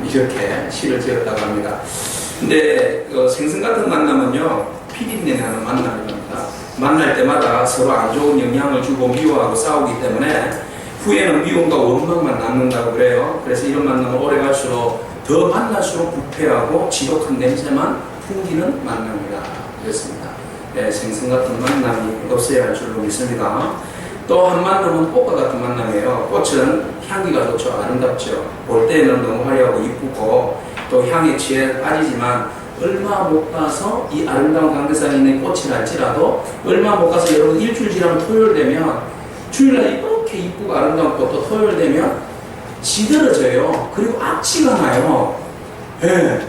이렇게 시를 지었다고 합니다. 근데 생선 같은 만남은요, 피디내 나는 만남입니다. 만날 때마다 서로 안 좋은 영향을 주고 미워하고 싸우기 때문에 후에는 미움과 원망만 남는다고 그래요. 그래서 이런 만남은 오래 갈수록 더 만날수록 부패하고 지독한 냄새만 풍기는 만남이다. 그랬습니다. 네, 생선 같은 만남이 없어야 할 줄로 믿습니다. 또 한 만남은 꽃과 같은 만남이에요. 꽃은 향기가 좋죠. 아름답죠. 볼 때는 너무 화려하고 이쁘고 또 향에 취해 빠지지만 얼마 못 가서 이 아름다운 강대상에 있는 꽃이 날지라도 얼마 못 가서 여러분 일주일 지나면 토요일 되면 주일날 이렇게 이쁘고 아름다운 꽃도 토요일 되면 지드러져요. 그리고 악취가 나요. 네.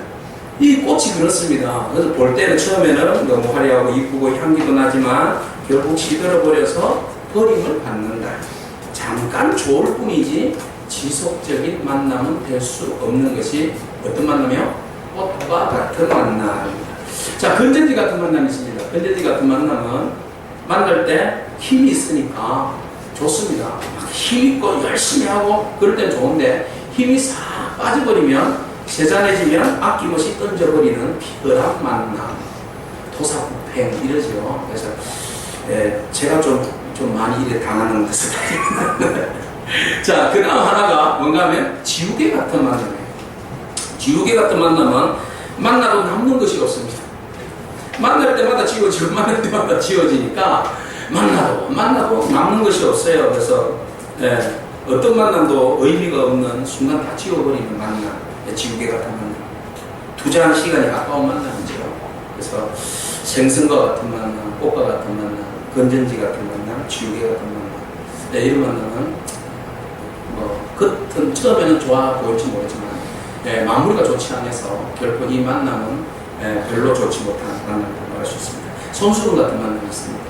이 꽃이 그렇습니다. 그래서 볼 때는 처음에는 너무 화려하고 이쁘고 향기도 나지만 결국 지들어버려서 버림을 받는다. 잠깐 좋을 뿐이지 지속적인 만남은 될 수 없는 것이 어떤 만남이요? 꽃과 같은 만남입니다. 자, 건전지 같은 만남이 있습니다. 건전지 같은 만남은 만날 때 힘이 있으니까 좋습니다. 힘있고 열심히 하고 그럴 땐 좋은데 힘이 싹 빠져버리면 세잔해지면 아낌없이 던져버리는 비열한 만남, 토사구팽 이러죠. 그래서 제가 좀 많이 이래 당하는 것을 자, 그 다음 하나가 뭔가 하면 지우개 같은 만남이에요. 지우개 같은 만남은 만나도 남는 것이 없습니다. 만날 때마다 지워지고 만날 때마다 지워지니까 만나도 남는 것이 없어요. 그래서 어떤 만남도 의미가 없는 순간 다 지워버리는 만남, 지우개 같은 만남. 투자하는 시간이 아까운 만남이죠. 그래서 생선과 같은 만남, 꽃과 같은 만남, 건전지 같은 만남, 지우개 같은 만남. 이런 만남은 겉은 처음에는 좋아 보일지 모르지만 마무리가 좋지 않아서 결코 이 만남은 별로 좋지 못한 만남이라고 할 수 있습니다. 손수건 같은 만남이 있습니다.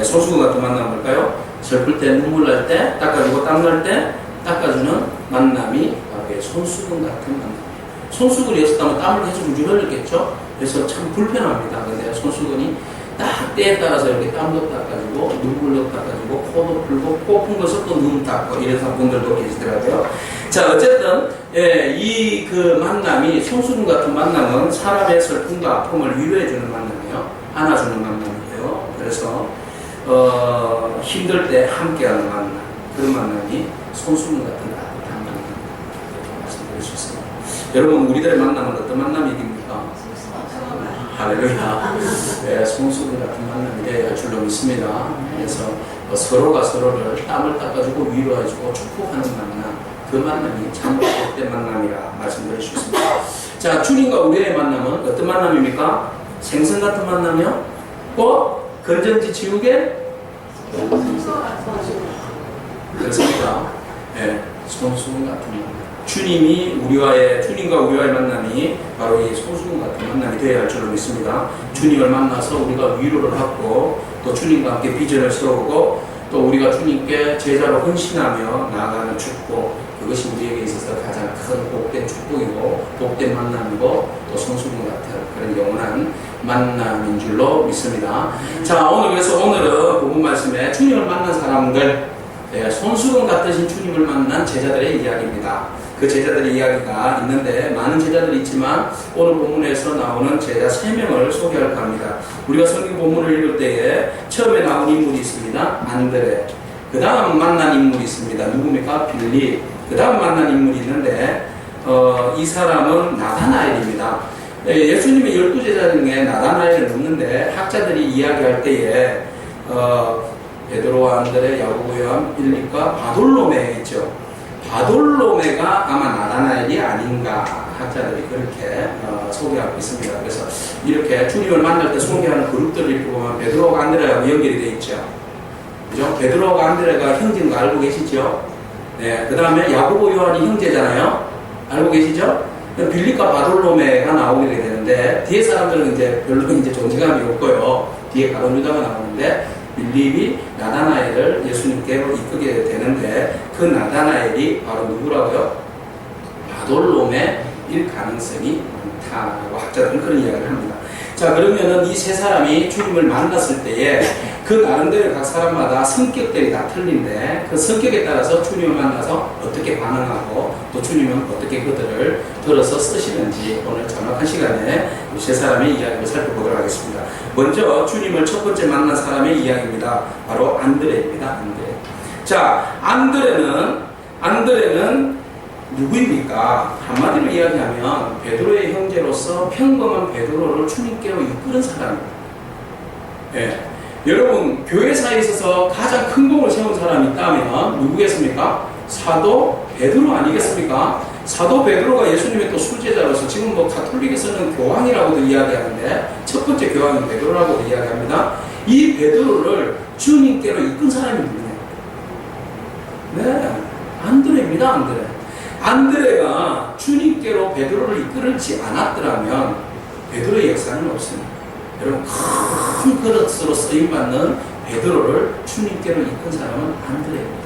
손수건 같은 만남은 뭘까요? 슬플 때, 눈물 날 때, 닦아주고 땀 날 때 닦아주는 만남이 바로 손수건 같은 만남이에요. 손수건이 없었다면 땀을 계속 줄줄 흘렸겠죠? 그래서 참 불편합니다. 근데 손수건이 딱 때에 따라서 이렇게 땀도 닦아주고 눈물도 닦아주고 코도 풀고 코 푼 것을 또 눈 닦고 이런 분들도 계시더라고요. 자, 어쨌든 이 그 만남이 손수건 같은 만남은 사람의 슬픔과 아픔을 위로해주는 만남이에요. 안아주는 만남이에요. 그래서 힘들 때 함께하는 만남, 그런 만남이 손수건 같은 따뜻한 만남이라고 말씀드릴 수 있습니다. 여러분, 우리들의 만남은 어떤 만남입니까? 할렐루야. 손수건 같은 만남이 되어야 할 줄로 믿습니다. 그래서 서로가 서로를 땀을 닦아주고 위로해주고 축복하는 만남, 그 만남이 참 복된 만남이라 말씀드릴 수 있습니다. 자, 주님과 우리의 만남은 어떤 만남입니까? 생선 같은 만남이요? 꽃? 건전지 지우개? 그렇습니다. 손수건 같은 만남. 주님과 우리와의 만남이 바로 이 손수건 같은 만남이 되어야 할 줄로 믿습니다. 주님을 만나서 우리가 위로를 받고 또 주님과 함께 비전을 세우고 또 우리가 주님께 제자로 헌신하며 나아가는 축복, 그것이 우리에게 있어서 가장 큰 복된 축복이고 복된 만남이고 또 손수건 같은 그런 영원한 만남인 줄로 믿습니다. 자, 오늘은 본문 말씀에 주님을 만난 사람들, 손수건 같으신 주님을 만난 제자들의 이야기입니다. 그 제자들의 이야기가 있는데 많은 제자들이 있지만 오늘 본문에서 나오는 제자 3명을 소개할까 합니다. 우리가 성경 본문을 읽을 때에 처음에 나온 인물이 있습니다. 안드레. 그 다음 만난 인물이 있습니다. 누굽니까? 빌립. 그 다음 만난 인물이 있는데 이 사람은 나다나엘입니다. 예수님의 12제자 중에 나다나엘을 묻는데 학자들이 이야기할 때에 베드로, 안드레, 야고보, 요한, 빌립과 바돌로메 있죠. 바돌로메가 아마 나다나엘이 아닌가 학자들이 그렇게 소개하고 있습니다. 그래서 이렇게 주님을 만날 때 소개하는 그룹들을 이렇게 보면 베드로가 안드레하고 연결이 되어 있죠. 그죠? 베드로가 안드레가 형제인 거 알고 계시죠? 네. 그 다음에 야고보, 요한이 형제잖아요. 알고 계시죠? 빌립과 바돌로메가 나오게 되는데 뒤에 사람들은 이제 별로 존재감이 없고요. 뒤에 가룟 유다가 나오는데 빌립이 나다나엘을 예수님께로 이끌게 되는데 그 나다나엘이 바로 누구라고요? 바돌로메일 가능성이 많다고 학자들은 그런 이야기를 합니다. 자, 그러면은 이 세 사람이 주님을 만났을 때에 그 나름대로 각 사람마다 성격들이 다 틀린데 그 성격에 따라서 주님을 만나서 어떻게 반응하고 또 주님은 어떻게 그들을 들어서 쓰시는지 오늘 정확한 시간에 이 세 사람의 이야기를 살펴보도록 하겠습니다. 먼저 주님을 첫 번째 만난 사람의 이야기입니다. 바로 안드레입니다. 안드레. 자, 안드레는 누구입니까? 한마디로 이야기하면 베드로의 형제로서 평범한 베드로를 주님께로 이끄는 사람입니다. 예. 여러분, 교회사에 있어서 가장 큰 공을 세운 사람이 있다면 누구겠습니까? 사도 베드로 아니겠습니까? 사도 베드로가 예수님의 또 수제자로서 지금 뭐 가톨릭에서는 교황이라고도 이야기하는데 첫 번째 교황은 베드로라고도 이야기합니다. 이 베드로를 주님께로 이끈 사람이 누구냐? 네, 안드레입니다. 안드레가 주님께로 베드로를 이끌지 않았더라면 베드로의 역사는 없습니다. 여러분, 큰 그릇으로 쓰임받는 베드로를 주님께로 이끈 사람은 안드레입니다.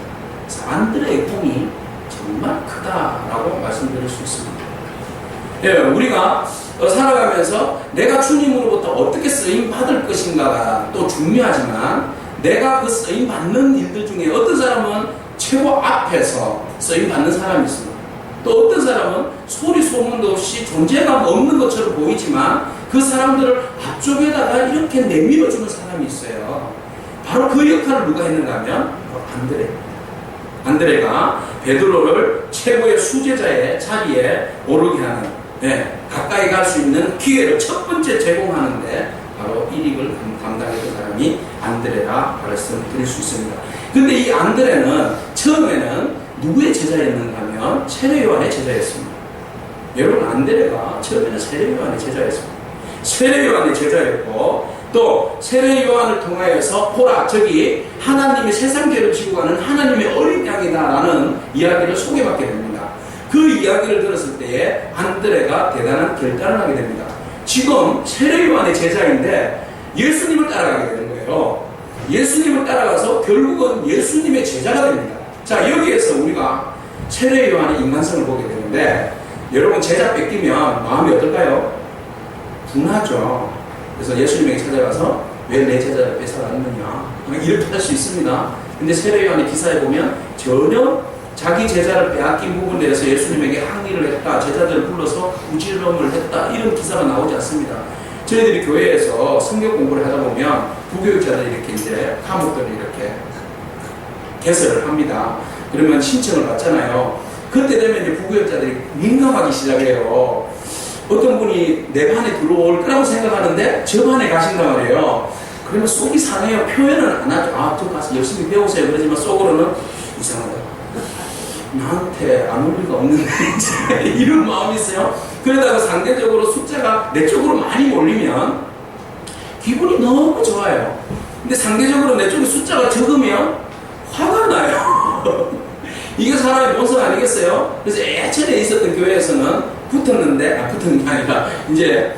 그래서 안드레의 공이 정말 크다라고 말씀드릴 수 있습니다. 예, 우리가 살아가면서 내가 주님으로부터 어떻게 쓰임받을 것인가가 또 중요하지만 내가 그 쓰임받는 일들 중에 어떤 사람은 최고 앞에서 쓰임받는 사람이 있습니다. 또 어떤 사람은 소리 소문도 없이 존재감 없는 것처럼 보이지만 그 사람들을 앞쪽에다가 이렇게 내밀어주는 사람이 있어요. 바로 그 역할을 누가 했는가 하면 안드레입니다. 안드레가 베드로를 최고의 수제자의 자리에 오르게 하는, 가까이 갈 수 있는 기회를 첫 번째 제공하는데 바로 이 일을 담당했던 사람이 안드레라 말씀드릴 수 있습니다. 근데 이 안드레는 처음에는 누구의 제자였는가 하면 세례 요한의 제자였습니다. 여러분, 안드레가 처음에는 세례 요한의 제자였습니다. 세례 요한의 제자였고 또 세례 요한을 통하여서 보라, 저기 하나님이 세상 죄를 지고 가는 하나님의 어린 양이다라는 이야기를 소개받게 됩니다. 그 이야기를 들었을 때에 안드레가 대단한 결단을 하게 됩니다. 지금 세례 요한의 제자인데 예수님을 따라가게 되는 거예요. 예수님을 따라가서 결국은 예수님의 제자가 됩니다. 자, 여기에서 우리가 세례 요한의 인간성을 보게 되는데 여러분, 제자 뺏기면 마음이 어떨까요? 분하죠. 그래서 예수님에게 찾아가서 왜 내 제자를 뺏어갔느냐 이렇게 할 수 있습니다. 근데 세례 요한의 기사에 보면 전혀 자기 제자를 빼앗긴 부분에 대해서 예수님에게 항의를 했다, 제자들을 불러서 부지런을 했다, 이런 기사가 나오지 않습니다. 저희들이 교회에서 성경 공부를 하다 보면 부교육자들이 이렇게 이제 과목들을 이렇게 개설을 합니다. 그러면 신청을 받잖아요. 그때 되면 이제 부교육자들이 민감하기 시작해요. 어떤 분이 내 반에 들어올 거라고 생각하는데 저 반에 가신단 말이에요. 그러면 속이 상해요. 표현은 안 하죠. 아, 저 가서 열심히 배우세요. 그러지만 속으로는 이상하다. 나한테 안 올 리가 없는데 이런 마음이 있어요. 그러다가 상대적으로 숫자가 내 쪽으로 많이 몰리면 기분이 너무 좋아요. 근데 상대적으로 내 쪽에 숫자가 적으면 화가 나요. 이게 사람의 본성 아니겠어요? 그래서 예전에 있었던 교회에서는 붙은 게 아니라 이제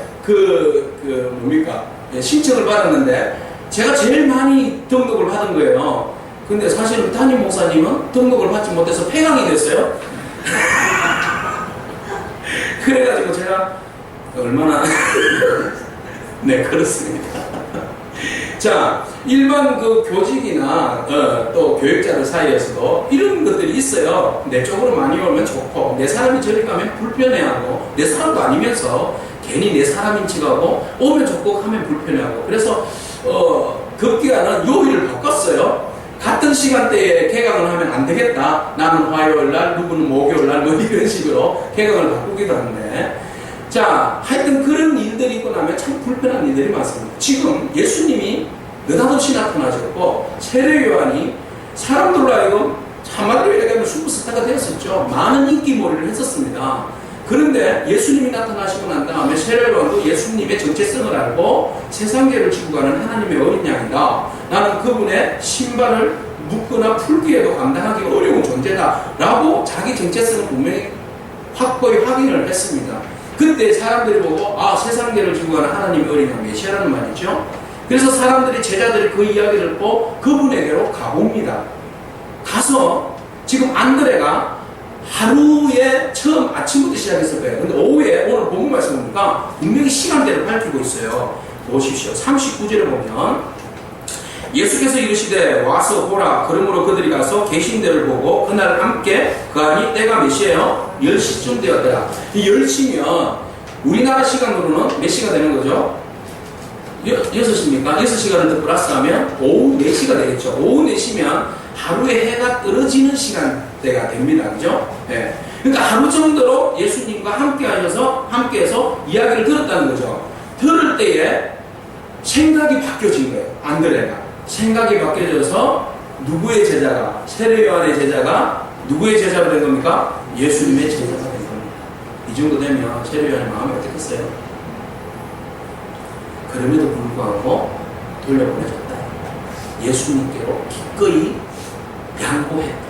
뭡니까? 신청을 받았는데 제가 제일 많이 등록을 받은 거예요. 근데 사실은 담임 목사님은 등록을 받지 못해서 폐강이 됐어요. 그래가지고 제가 얼마나 네, 그렇습니다. 자, 일반 그 교직이나 또 교육자들 사이에서도 이런 것들이 있어요. 내 쪽으로 많이 오면 좋고 내 사람이 저리 가면 불편해하고 내 사람도 아니면서 괜히 내 사람인 척하고 오면 좋고 하면 불편해하고 그래서 그 기간은 요일을 바꿨어요. 같은 시간대에 개강을 하면 안 되겠다. 나는 화요일날, 누구는 목요일날 뭐 이런 식으로 개강을 바꾸기도 하는데 자, 하여튼 그런 일들이 있고 나면 참 불편한 일들이 많습니다. 지금 예수님이 느닷없이 나타나셨고 세례 요한이 사람들로 하여금 한마디로 얘기하면 슈퍼스타가 되었었죠. 많은 인기몰이를 했었습니다. 그런데 예수님이 나타나시고 난 다음에 세례 요한도 예수님의 정체성을 알고 세상죄를 지고 가는 하나님의 어린 양이다. 나는 그분의 신발을 묶거나 풀기에도 감당하기 어려운 존재다라고 자기 정체성을 분명히 확고히 확인을 했습니다. 그때 사람들이 보고 아, 세상죄를 지고 가는 하나님의 어린 양 메시아라는 말이죠. 그래서 사람들이 제자들이 그 이야기를 듣고 그분에게로 가봅니다. 가서 지금 안드레가 하루에 처음 아침부터 시작했을 거예요. 근데 오후에 오늘 본문 말씀 보니까 분명히 시간대를 밝히고 있어요. 보십시오. 39절에 보면 예수께서 이르시되 와서 보라. 그러므로 그들이 가서 계신 데를 보고 그날 함께 그하니 때가 몇 시예요? 10시쯤 되었더라. 이 10시면 우리나라 시간으로는 몇 시가 되는 거죠? 6시입니까? 6시간을 더 플러스하면 오후 4시가 되겠죠. 오후 4시면 하루에 해가 떨어지는 시간대가 됩니다. 그죠? 네. 그러니까 하루 정도로 예수님과 함께해서 이야기를 들었다는 거죠. 들을 때에 생각이 바뀌어진 거예요. 안드레가. 생각이 바뀌어져서 누구의 제자가, 세례 요한의 제자가 누구의 제자가 된 겁니까? 예수님의 제자가 된 겁니다. 이 정도 되면 세례 요한의 마음이 어떻겠어요? 그럼에도 불구하고 돌려보내줬다. 예수님께로 기꺼이 양보했다.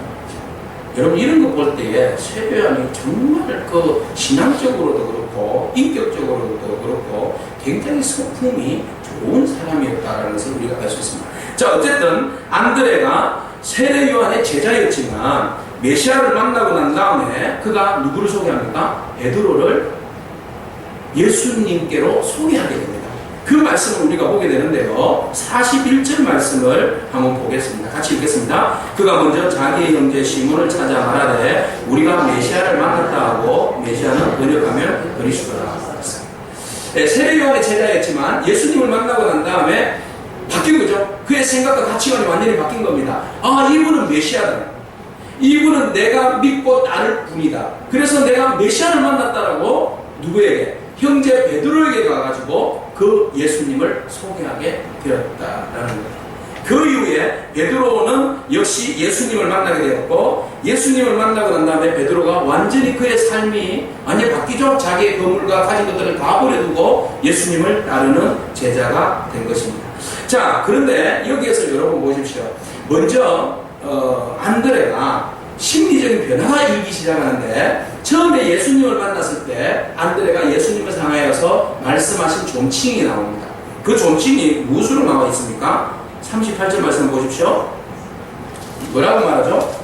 여러분 이런 거 볼 때에 세례 요한이 정말 그 신앙적으로도 그렇고 인격적으로도 그렇고 굉장히 성품이 좋은 사람이었다라는 것을 우리가 알 수 있습니다. 자, 어쨌든 안드레가 세례 요한의 제자였지만 메시아를 만나고 난 다음에 그가 누구를 소개합니까? 베드로를 예수님께로 소개하게 됩니다. 그 말씀을 우리가 보게 되는데요. 41절 말씀을 한번 보겠습니다. 같이 읽겠습니다. 그가 먼저 자기의 형제 시몬을 찾아 말하되 우리가 메시아를 만났다 하고, 메시아는 번역하면 그리스도라. 네, 세례 요한의 제자였지만 예수님을 만나고 난 다음에 바뀐 거죠. 그의 생각과 가치관이 완전히 바뀐 겁니다. 아, 이분은 메시아다. 이분은 내가 믿고 따를 분이다. 그래서 내가 메시아를 만났다라고 누구에게? 형제 베드로에게 가가지고 그 예수님을 소개하게 되었다라는 거예요. 그 이후에 베드로는 역시 예수님을 만나게 되었고, 예수님을 만나고 난 다음에 베드로가 완전히 그의 삶이 완전히 바뀌죠. 자기의 거물과 가진 것들을 다 버려두고 예수님을 따르는 제자가 된 것입니다. 자, 그런데 여기에서 여러분 보십시오. 먼저 안드레가 심리적인 변화가 일기 시작하는데, 처음에 예수님을 만났을 때 안드레가 예수님을 향하여서 말씀하신 존칭이 나옵니다. 그 존칭이 무엇으로 나와 있습니까? 38절 말씀 보십시오. 뭐라고 말하죠?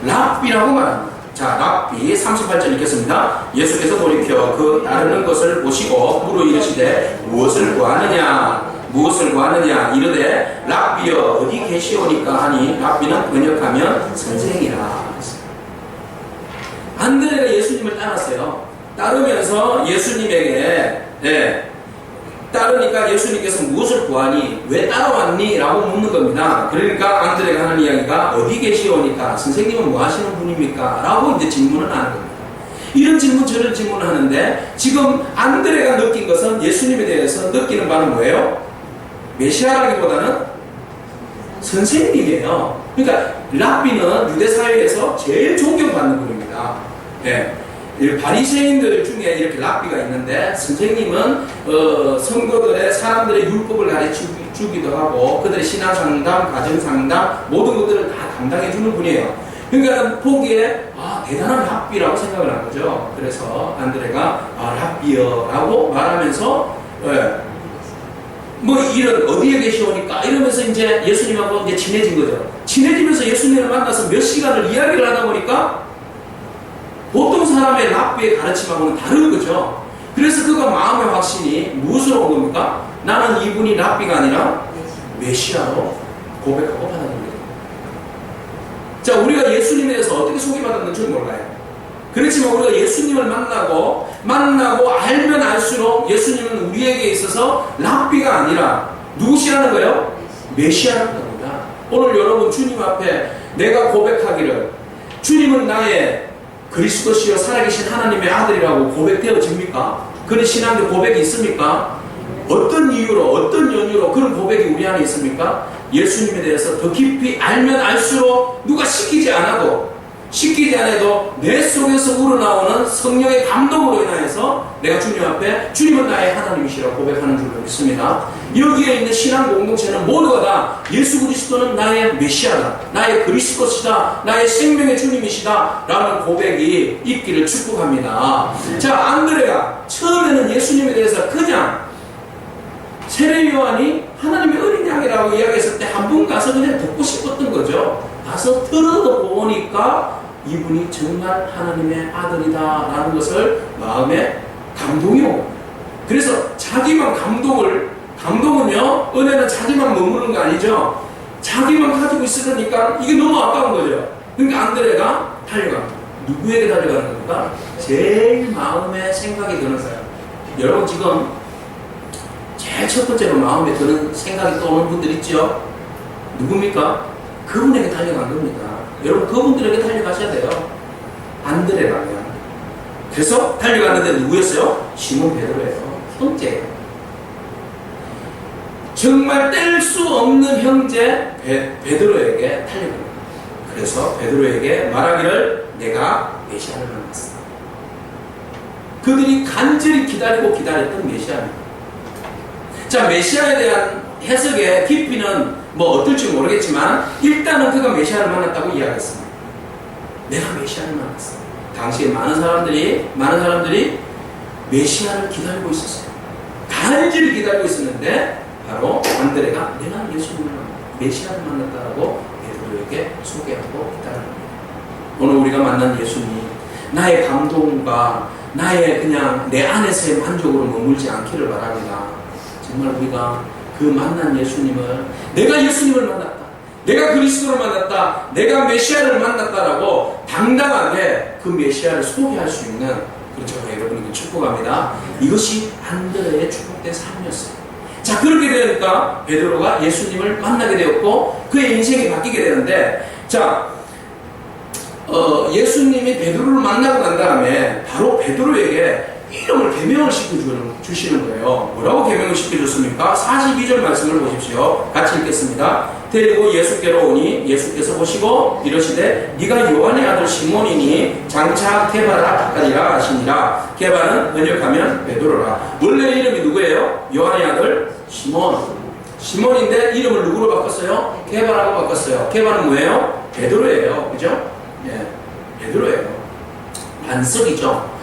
랍비라고 말합니다. 자, 랍비 38절 읽겠습니다. 예수께서 돌이켜 그 따르는 것을 보시고 물어 이르시되 무엇을 구하느냐? 무엇을 구하느냐? 이르되 랍비여 어디 계시오니까 하니, 랍비는 번역하면 선생이라. 안드레가 예수님을 따랐어요. 따르면서 예수님에게 따르니까 예수님께서 무엇을 구하니? 왜 따라왔니? 라고 묻는 겁니다. 그러니까 안드레가 하는 이야기가 어디 계시오니까, 선생님은 뭐 하시는 분입니까? 라고 이제 질문을 하는 겁니다. 이런 질문 저런 질문을 하는데, 지금 안드레가 느낀 것은, 예수님에 대해서 느끼는 바는 뭐예요? 메시아라기보다는 선생님이에요. 그러니까 랍비는 유대사회에서 제일 존경받는 분입니다. 네. 바리새인들 중에 이렇게 랍비가 있는데, 선생님은 성도들의, 사람들의 율법을 가르쳐주기도 하고 그들의 신앙상담, 가정상담 모든 것들을 다 담당해주는 분이에요. 그러니까 보기에 대단한 랍비라고 생각을 한 거죠. 그래서 안드레가 랍비여 라고 말하면서 뭐 이런 어디에 계시오니까 이러면서 이제 예수님하고 이제 친해진 거죠. 친해지면서 예수님을 만나서 몇 시간을 이야기를 하다 보니까 보통 사람의 랍비의 가르침하고는 다른 거죠. 그래서 그가 마음의 확신이 무엇으로 온 겁니까? 나는 이분이 랍비가 아니라 메시아로 고백하고 받아들입니다. 자, 우리가 예수님에 대해서 어떻게 소개받았는지 몰라요. 그렇지만 우리가 예수님을 만나고 알면 알수록 예수님은 우리에게 있어서 랍비가 아니라 누구시라는 거예요? 메시아라는 겁니다. 오늘 여러분 주님 앞에 내가 고백하기를 주님은 나의 그리스도시여 살아계신 하나님의 아들이라고 고백되어집니까? 그런 신앙적 고백이 있습니까? 어떤 이유로, 어떤 연유로 그런 고백이 우리 안에 있습니까? 예수님에 대해서 더 깊이 알면 알수록 누가 시키지 않아도 내 속에서 우러나오는 성령의 감동으로 인하여서 내가 주님 앞에 주님은 나의 하나님이시라고 고백하는 줄로 믿습니다. 여기에 있는 신앙 공동체는 모두가 다 예수 그리스도는 나의 메시아다, 나의 그리스도시다, 나의 생명의 주님이시다 라는 고백이 있기를 축복합니다. 자, 안드레가 처음에는 예수님에 대해서 그냥 세례 요한이 하나님의 어린 양이라고 이야기했을 때 한 번 가서 그냥 듣고 싶었던 거죠. 가서 들어보니까 이분이 정말 하나님의 아들이다 라는 것을 마음에 감동이 오고, 그래서 자기만 감동을 감동은요, 은혜는 자기만 머무르는 거 아니죠. 자기만 가지고 있으니까 이게 너무 아까운 거죠. 그러니까 안드레가 달려갑니다. 누구에게 달려가는 겁니까? 제일 마음에 생각이 드는 사람. 여러분 지금 제일 첫 번째로 마음에 드는 생각이 떠오르는 분들 있죠? 누굽니까? 그분에게 달려간 겁니다. 여러분 그분들에게 달려가셔야 돼요. 안드레라면. 그래서 달려갔는데 누구였어요? 시몬 베드로예요. 형제예요. 정말 뗄 수 없는 형제 베드로에게 달려갑니다. 그래서 베드로에게 말하기를 내가 메시아를 만났어. 그들이 간절히 기다리고 기다렸던 메시아입니다. 자, 메시아에 대한 해석의 깊이는 뭐 어떨지 모르겠지만 일단은 그가 메시아를 만났다고 이야기했습니다. 내가 메시아를 만났어. 당시에 많은 사람들이 메시아를 기다리고 있었어요. 간절히 기다리고 있었는데 바로 안드레가 내가 예수님을 메시아를 만났다라고 베드로에게 소개하고 기다립니다. 오늘 우리가 만난 예수님, 나의 감동과 나의 그냥 내 안에서의 만족으로 머물지 않기를 바랍니다. 정말 우리가 그 만난 예수님을, 내가 예수님을 만났다, 내가 그리스도를 만났다, 내가 메시아를 만났다라고 당당하게 그 메시아를 소개할 수 있는, 그렇죠, 여러분에게 축복합니다. 이것이 안드레의 축복된 삶이었어요. 자, 그렇게 되니까 베드로가 예수님을 만나게 되었고 그의 인생이 바뀌게 되는데, 자, 예수님이 베드로를 만나고 난 다음에 바로 베드로에게 이름을 개명을 시켜주시는 거예요. 뭐라고 개명을 시켜줬습니까? 42절 말씀을 보십시오. 같이 읽겠습니다. 데리고 예수께로 오니 예수께서 보시고 이러시되 네가 요한의 아들 시몬이니 장차 게바라 하리라 하시니라. 게바는 번역하면 베드로라. 원래 이름이 누구예요? 요한의 아들 시몬. 시몬인데 이름을 누구로 바꿨어요? 게바라고 바꿨어요. 게바는 뭐예요? 베드로예요. 그죠? 예, 베드로예요. 반석이죠.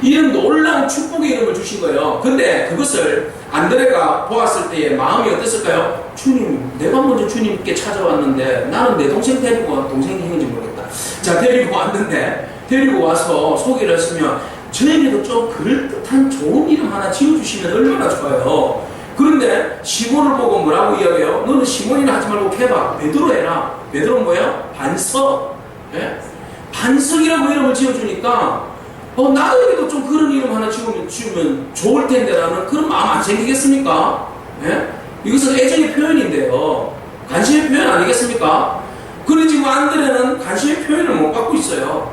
이런 놀라운 축복의 이름을 주신 거예요. 근데 그것을 안드레가 보았을 때의 마음이 어땠을까요? 주님, 내가 먼저 주님께 찾아왔는데 나는 내 동생 데리고, 동생이 형인지 모르겠다. 자, 데리고 왔는데, 데리고 와서 소개를 했으면 저에게도 좀 그럴듯한 좋은 이름 하나 지어주시면 얼마나 좋아요. 그런데 시몬을 보고 뭐라고 이야기해요? 너는 시몬이나 하지 말고 케바, 베드로 해라. 베드로는 뭐예요? 반석. 예? 반석이라고 이름을 지어주니까 나에게도 좀 그런 이름 하나 지으면 좋을 텐데라는 그런 마음 안 생기겠습니까? 예? 이것은 애정의 표현인데요. 관심의 표현 아니겠습니까? 그런데 지금 안드레는 관심의 표현을 못 받고 있어요.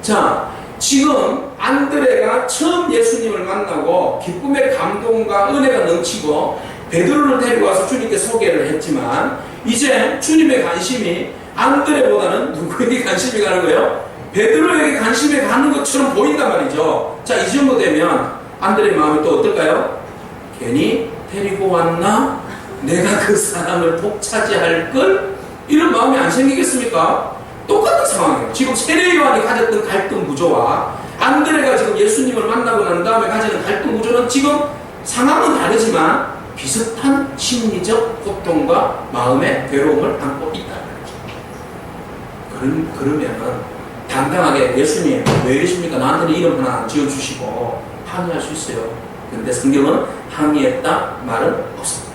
자, 지금 안드레가 처음 예수님을 만나고 기쁨의 감동과 은혜가 넘치고 베드로를 데리고 와서 주님께 소개를 했지만 이제 주님의 관심이 안드레보다는 누구에게 관심이 가는 거예요? 베드로에게 관심이 가는 것처럼 보인단 말이죠. 자, 이 정도 되면 안드레의 마음이 또 어떨까요? 괜히 데리고 왔나? 내가 그 사람을 독차지할 걸? 이런 마음이 안 생기겠습니까? 똑같은 상황이에요. 지금 세례 요한이 가졌던 갈등 구조와 안드레가 지금 예수님을 만나고 난 다음에 가지는 갈등 구조는 지금 상황은 다르지만 비슷한 심리적 고통과 마음의 괴로움을 안고 있다는 거죠. 그러면은 당당하게 예수님 왜 이러십니까? 나한테는 이름 하나 지어주시고 항의할 수 있어요. 그런데 성경은 항의했다 말은 없습니다.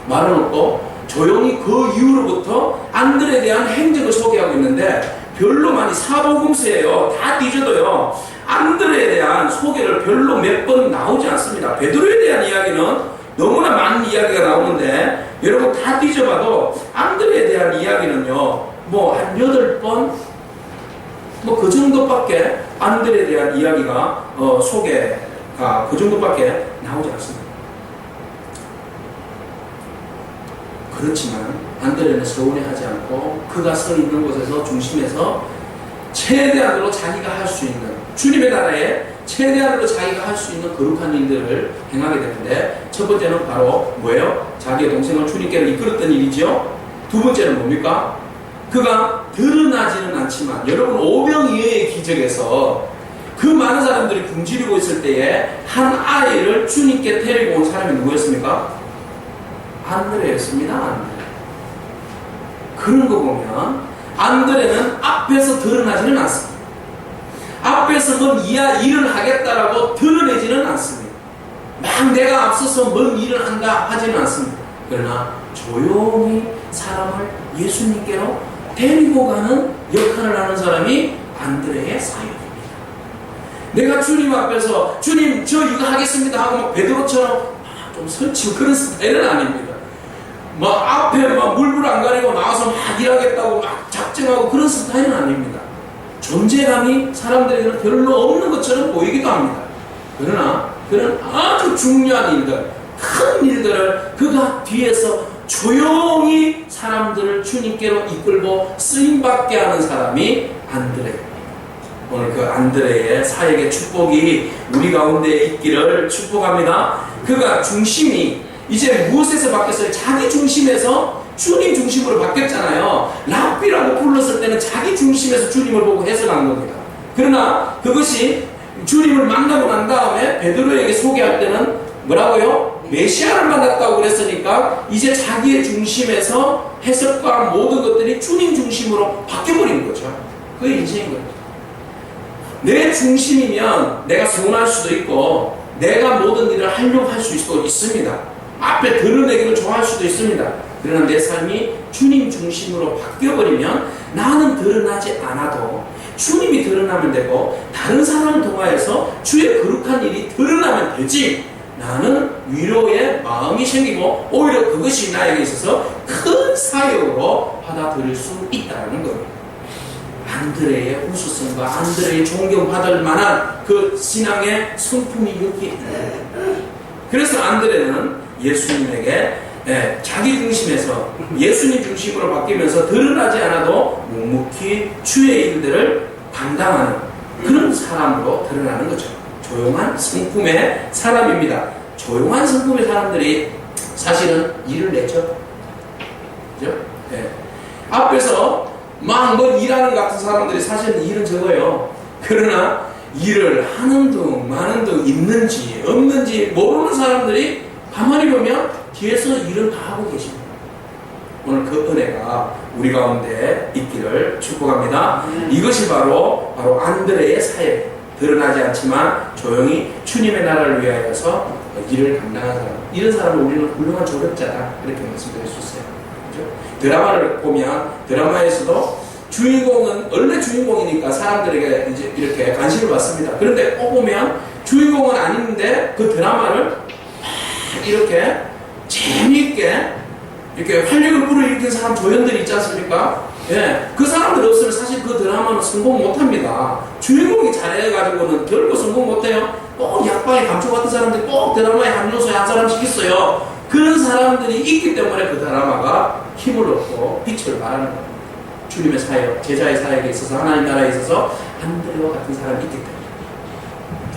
말은 없고 조용히 그 이후로부터 안드레에 대한 행적을 소개하고 있는데 별로 많이 사복음서예요. 다 뒤져도요. 안드레에 대한 소개를 별로 몇 번 나오지 않습니다. 베드로에 대한 이야기는 너무나 많은 이야기가 나오는데 여러분 다 뒤져봐도 안드레에 대한 이야기는요. 뭐 한 8번 뭐 그 정도밖에 안드레에 대한 이야기가 소개가 그 정도밖에 나오지 않습니다. 그렇지만 안드레는 서운해하지 않고 그가 서 있는 곳에서 중심에서 최대한으로 자기가 할 수 있는 주님의 나라에 최대한으로 자기가 할 수 있는 거룩한 일들을 행하게 되는데 첫 번째는 바로 뭐예요? 자기의 동생을 주님께로 이끌었던 일이죠. 두 번째는 뭡니까? 그가 드러나지는 않지만 여러분 오병이어의 기적에서 그 많은 사람들이 굶주리고 있을 때에 한 아이를 주님께 데리고 온 사람이 누구였습니까? 안드레였습니다. 안드레. 그런 거 보면 안드레는 앞에서 드러나지는 않습니다. 앞에서 뭔 일을 하겠다라고 드러내지는 않습니다. 막 내가 앞서서 뭔 일을 한다 하지는 않습니다. 그러나 조용히 사람을 예수님께로 데리고 가는 역할을 하는 사람이 안드레의 사역입니다. 내가 주님 앞에서 주님 저 이거 하겠습니다 하고 막 베드로처럼 좀 설치고 그런 스타일은 아닙니다. 막 앞에 막 물불 안 가리고 나와서 막 일하겠다고 막 작정하고 그런 스타일은 아닙니다. 존재감이 사람들에게는 별로 없는 것처럼 보이기도 합니다. 그러나 그는 아주 중요한 일들, 큰 일들을 그가 뒤에서 조용히 사람들을 주님께로 이끌고 쓰임받게 하는 사람이 안드레. 오늘 그 안드레의 사역의 축복이 우리 가운데 있기를 축복합니다. 그가 중심이 이제 무엇에서 바뀌었어요? 자기 중심에서 주님 중심으로 바뀌었잖아요. 랍비라고 불렀을 때는 자기 중심에서 주님을 보고 해석한 겁니다. 그러나 그것이 주님을 만나고 난 다음에 베드로에게 소개할 때는 뭐라고요? 메시아를 만났다고 그랬으니까 이제 자기의 중심에서 해석과 모든 것들이 주님 중심으로 바뀌어버린 거죠. 그게 인생인 거예요. 내 중심이면 내가 서운할 수도 있고 내가 모든 일을 하려고 할 수도 있습니다. 앞에 드러내기를 좋아할 수도 있습니다. 그러나 내 삶이 주님 중심으로 바뀌어버리면 나는 드러나지 않아도 주님이 드러나면 되고 다른 사람을 통하여서 주의 거룩한 일이 드러나면 되지, 나는 위로의 마음이 생기고 오히려 그것이 나에게 있어서 큰 사역으로 받아들일 수 있다는 겁니다. 안드레의 우수성과 안드레의 존경받을 만한 그 신앙의 성품이 여기에 있다. 그래서 안드레는 예수님에게 자기 중심에서 예수님 중심으로 바뀌면서 드러나지 않아도 묵묵히 주의 일들을 감당하는 그런 사람으로 드러나는 거죠. 조용한 성품의 사람입니다. 조용한 성품의 사람들이 사실은 일을 냈죠. 그죠? 앞에서 막 뭐 일하는 같은 사람들이 사실은 일은 적어요. 그러나 일을 하는 둥 마는 둥 있는지 없는지 모르는 사람들이 가만히 보면 뒤에서 일을 다 하고 계십니다. 오늘 그 은혜가 우리 가운데 있기를 축복합니다. 이것이 바로 안드레의 사역, 드러나지 않지만 조용히 주님의 나라를 위하여서 일을 감당하는 사람, 이런 사람을 우리는 훌륭한 조력자다, 이렇게 말씀드릴 수 있어요. 그렇죠? 드라마를 보면 드라마에서도 주인공은 원래 주인공이니까 사람들에게 이제 이렇게 관심을 받습니다. 그런데 보면 주인공은 아닌데 그 드라마를 이렇게 재미있게 이렇게 활력을 불어일으킨 사람 조연들이 있지 않습니까? 그 사람들 없으면 사실 그 드라마는 성공 못합니다. 주인공이 잘해가지고는 결코 성공 못해요. 꼭 약방에 감초 같은 사람들이 꼭 드라마의 한 요소에 한 사람씩 있어요. 그런 사람들이 있기 때문에 그 드라마가 힘을 얻고 빛을 발하는 겁니다. 주님의 사역, 제자의 사역에 있어서 하나님 나라에 있어서 안드레와 같은 사람이 있기 때문에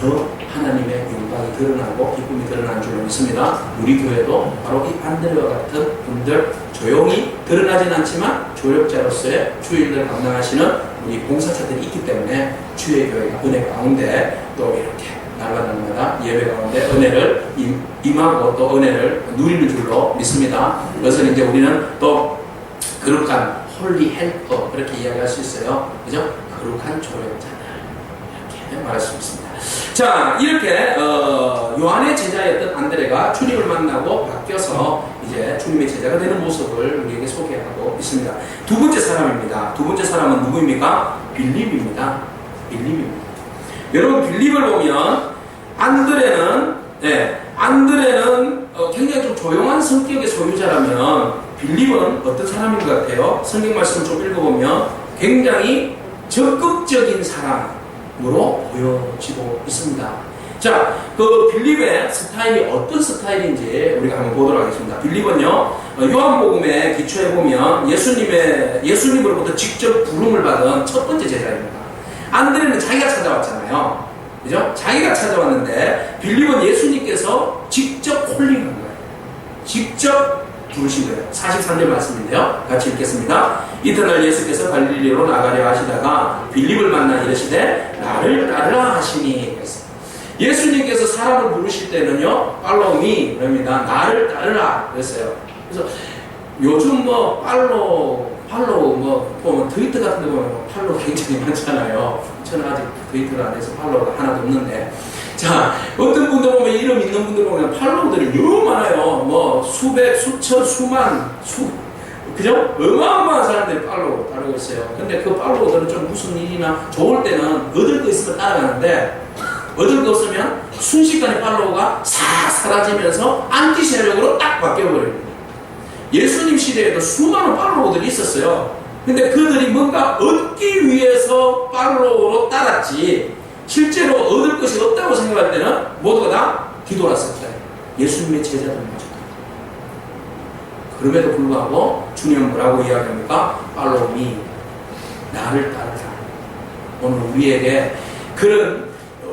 더 하나님의 영광이 드러나고 기쁨이 드러나는 줄로 믿습니다. 우리 교회도 바로 이 안드레와 같은 분들, 조용히 드러나진 않지만 조력자로서의 주의 일을 감당하시는 우리 봉사자들이 있기 때문에 주의 교회가 은혜 가운데 또 이렇게 날마다 예배 가운데 은혜를 임하고 또 은혜를 누리는 줄로 믿습니다. 그것은 이제 우리는 또 거룩한 홀리 헬퍼, 그렇게 이야기할 수 있어요. 그죠? 거룩한 조력자들, 이렇게 말할 수 있습니다. 자, 이렇게 요한의 제자였던 안드레가 주님을 만나고 바뀌어서 이제 주님의 제자가 되는 모습을 우리에게 소개하고 있습니다. 두 번째 사람입니다. 두 번째 사람은 누구입니까? 빌립입니다. 빌립입니다. 여러분, 빌립을 보면 안드레는 굉장히 좀 조용한 성격의 소유자라면 빌립은 어떤 사람인 것 같아요? 성경 말씀을 좀 읽어보면 굉장히 적극적인 사람으로 보여지고 있습니다. 자, 그 빌립의 스타일이 어떤 스타일인지 우리가 한번 보도록 하겠습니다. 빌립은요, 요한복음의 기초에 보면 예수님으로부터 직접 부름을 받은 첫 번째 제자입니다. 안드레는 자기가 찾아왔잖아요. 그죠? 자기가 찾아왔는데 빌립은 예수님께서 직접 콜링한 거예요. 직접 부르신 거예요. 43절 말씀인데요. 같이 읽겠습니다. 이튿날 예수께서 갈릴리로 나가려 하시다가 빌립을 만나 이르시되 나를 따르라 하시니. 예수님께서 사람을 부르실 때는요, 팔로우 미 그럽니다. 나를 따르라 그랬어요. 그래서 요즘 뭐 팔로우 보면 트위터 같은 데 보면 팔로우 굉장히 많잖아요. 저는 아직 트위터를 안 해서 팔로우가 하나도 없는데, 자, 어떤 분들 보면 이름 있는 분들 보면 팔로워들이 너무 많아요. 뭐 수백, 수천, 수만, 그죠? 어마어마한 사람들이 팔로워 따르고 있어요. 근데 그 팔로워들은 좀 무슨 일이나 좋을 때는 얻을 거 있으면 따라가는데, 얻을 거 없으면 순식간에 팔로워가 싹 사라지면서 안티 세력으로 딱 바뀌어버려요. 예수님 시대에도 수많은 팔로워들이 있었어요. 근데 그들이 뭔가 얻기 위해서 팔로워로 따랐지, 실제로 얻을 것이 없다고 생각할 때는 모두가 다 뒤돌았었어요. 예수님의 제자들입니다. 그럼에도 불구하고 주님은 뭐라고 이야기합니까? Follow me. 나를 따르라. 오늘 우리에게 그런